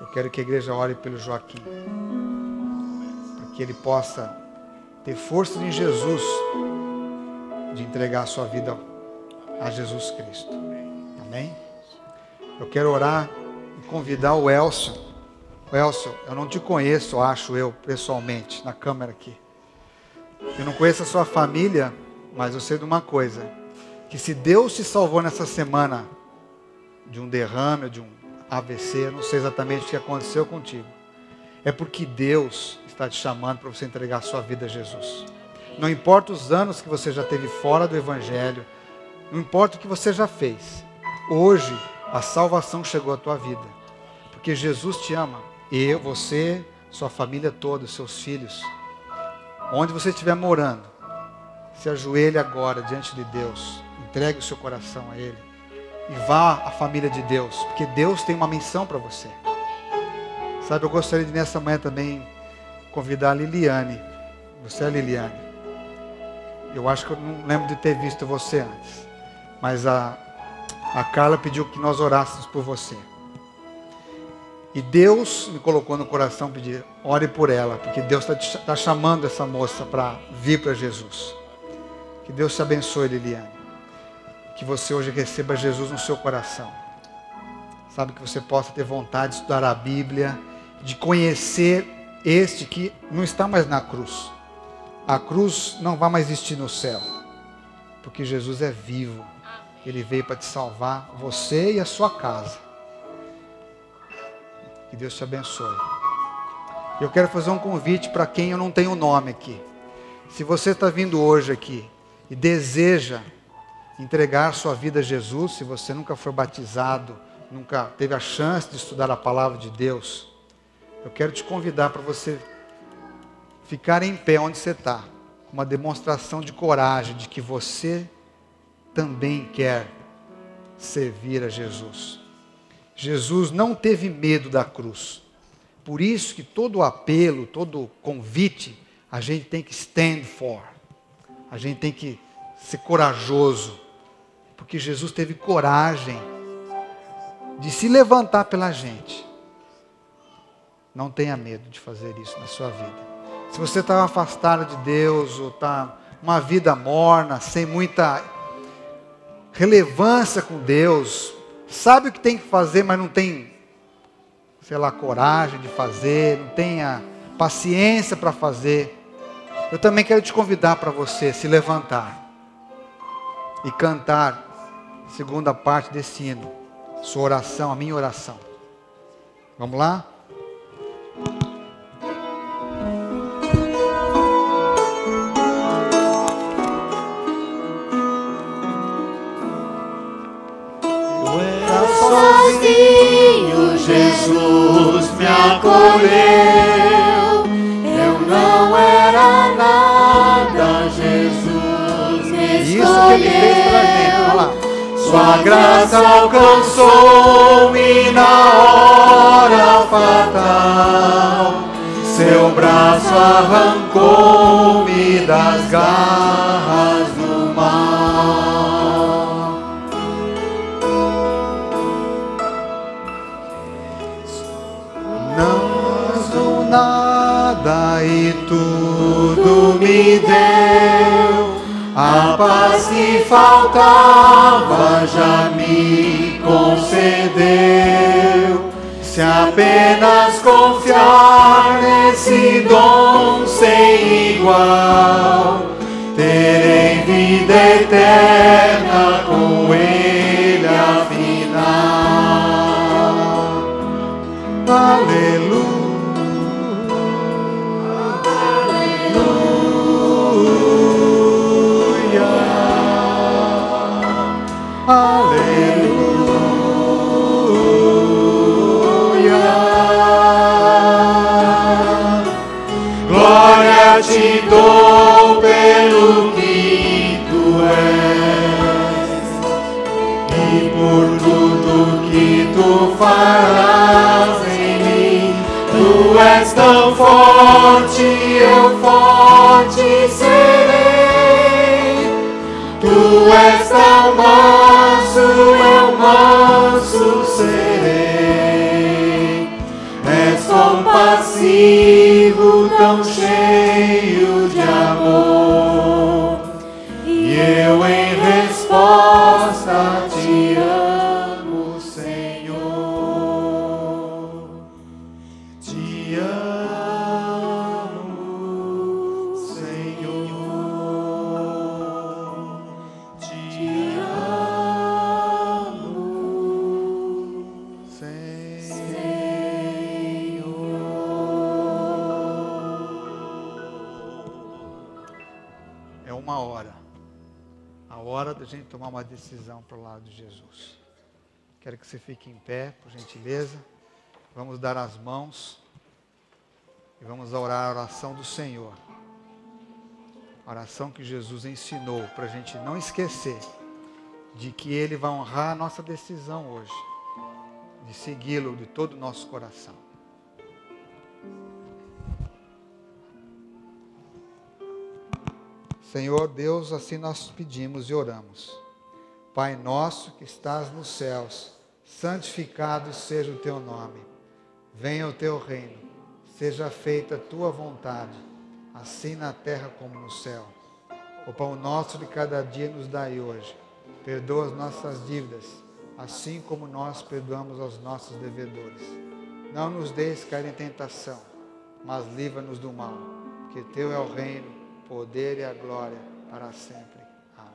Eu quero que a igreja ore pelo Joaquim, para que ele possa ter força em Jesus de entregar a sua vida a Jesus Cristo. Amém? Eu quero orar e convidar o Elcio. O Elcio, eu não te conheço, acho eu, pessoalmente, na câmera aqui. Eu não conheço a sua família, mas eu sei de uma coisa, que se Deus te salvou nessa semana de um derrame, de um AVC, eu não sei exatamente o que aconteceu contigo, é porque Deus está te chamando para você entregar a sua vida a Jesus. Não importa os anos que você já teve fora do Evangelho, não importa o que você já fez, hoje a salvação chegou à tua vida, porque Jesus te ama, eu, você, sua família toda, seus filhos, onde você estiver morando, se ajoelhe agora diante de Deus, entregue o seu coração a Ele e vá à família de Deus, porque Deus tem uma missão para você. Sabe, eu gostaria de nessa manhã também convidar a Liliane. Você é a Liliane? Eu acho que eu não lembro de ter visto você antes, mas a Carla pediu que nós orássemos por você. E Deus me colocou no coração pedir, ore por ela, porque Deus está chamando essa moça para vir para Jesus. Que Deus te abençoe, Liliane. Que você hoje receba Jesus no seu coração. Sabe, que você possa ter vontade de estudar a Bíblia, de conhecer este que não está mais na cruz. A cruz não vai mais existir no céu, porque Jesus é vivo. Ele veio para te salvar, você e a sua casa. Que Deus te abençoe. Eu quero fazer um convite para quem eu não tenho nome aqui. Se você está vindo hoje aqui e deseja entregar sua vida a Jesus, se você nunca foi batizado, nunca teve a chance de estudar a palavra de Deus, eu quero te convidar para você ficar em pé onde você está, uma demonstração de coragem, de que você também quer servir a Jesus. Jesus não teve medo da cruz. Por isso que todo apelo, todo convite, a gente tem que stand for. A gente tem que ser corajoso. Porque Jesus teve coragem de se levantar pela gente. Não tenha medo de fazer isso na sua vida. Se você está afastado de Deus, ou está uma vida morna, sem muita relevância com Deus, sabe o que tem que fazer, mas não tem, sei lá, coragem de fazer, não tem a paciência para fazer, eu também quero te convidar para você se levantar e cantar a segunda parte desse hino, sua oração, a minha oração. Vamos lá? Sozinho Jesus me acolheu, eu não era nada, Jesus me Isso que Ele fez pela gente, olha lá. Sua graça alcançou-me na hora fatal, seu braço arrancou-me das garras do mal. Não sou nada e tudo me deu, A paz que faltava já me concedeu. Se apenas confiar nesse dom sem igual, terei vida eterna com Ele afinal. aleluia. Glória te dou pelo que tu és e por tudo que tu farás em mim. Tu és tão forte, eu forte serei. Tu és tão manso, eu manso serei. És compassivo, tão cheio de amor, e eu em resposta te amo, Senhor. Te amo, Senhor. Te amo, É uma hora. A hora da gente tomar uma decisão para o lado de Jesus. Quero que você fique em pé, por gentileza. Vamos dar as mãos e vamos orar a oração do Senhor. A oração que Jesus ensinou para a gente não esquecer de que Ele vai honrar a nossa decisão hoje, de segui-lo de todo o nosso coração. Senhor Deus, assim nós pedimos e oramos. Pai nosso que estás nos céus, santificado seja o teu nome. Venha o teu reino, seja feita a tua vontade, assim na terra como no céu. O pão nosso de cada dia nos dai hoje. Perdoa as nossas dívidas, assim como nós perdoamos aos nossos devedores. Não nos deixes cair em tentação, mas livra-nos do mal, porque teu é o reino, o poder e a glória para sempre. Amém.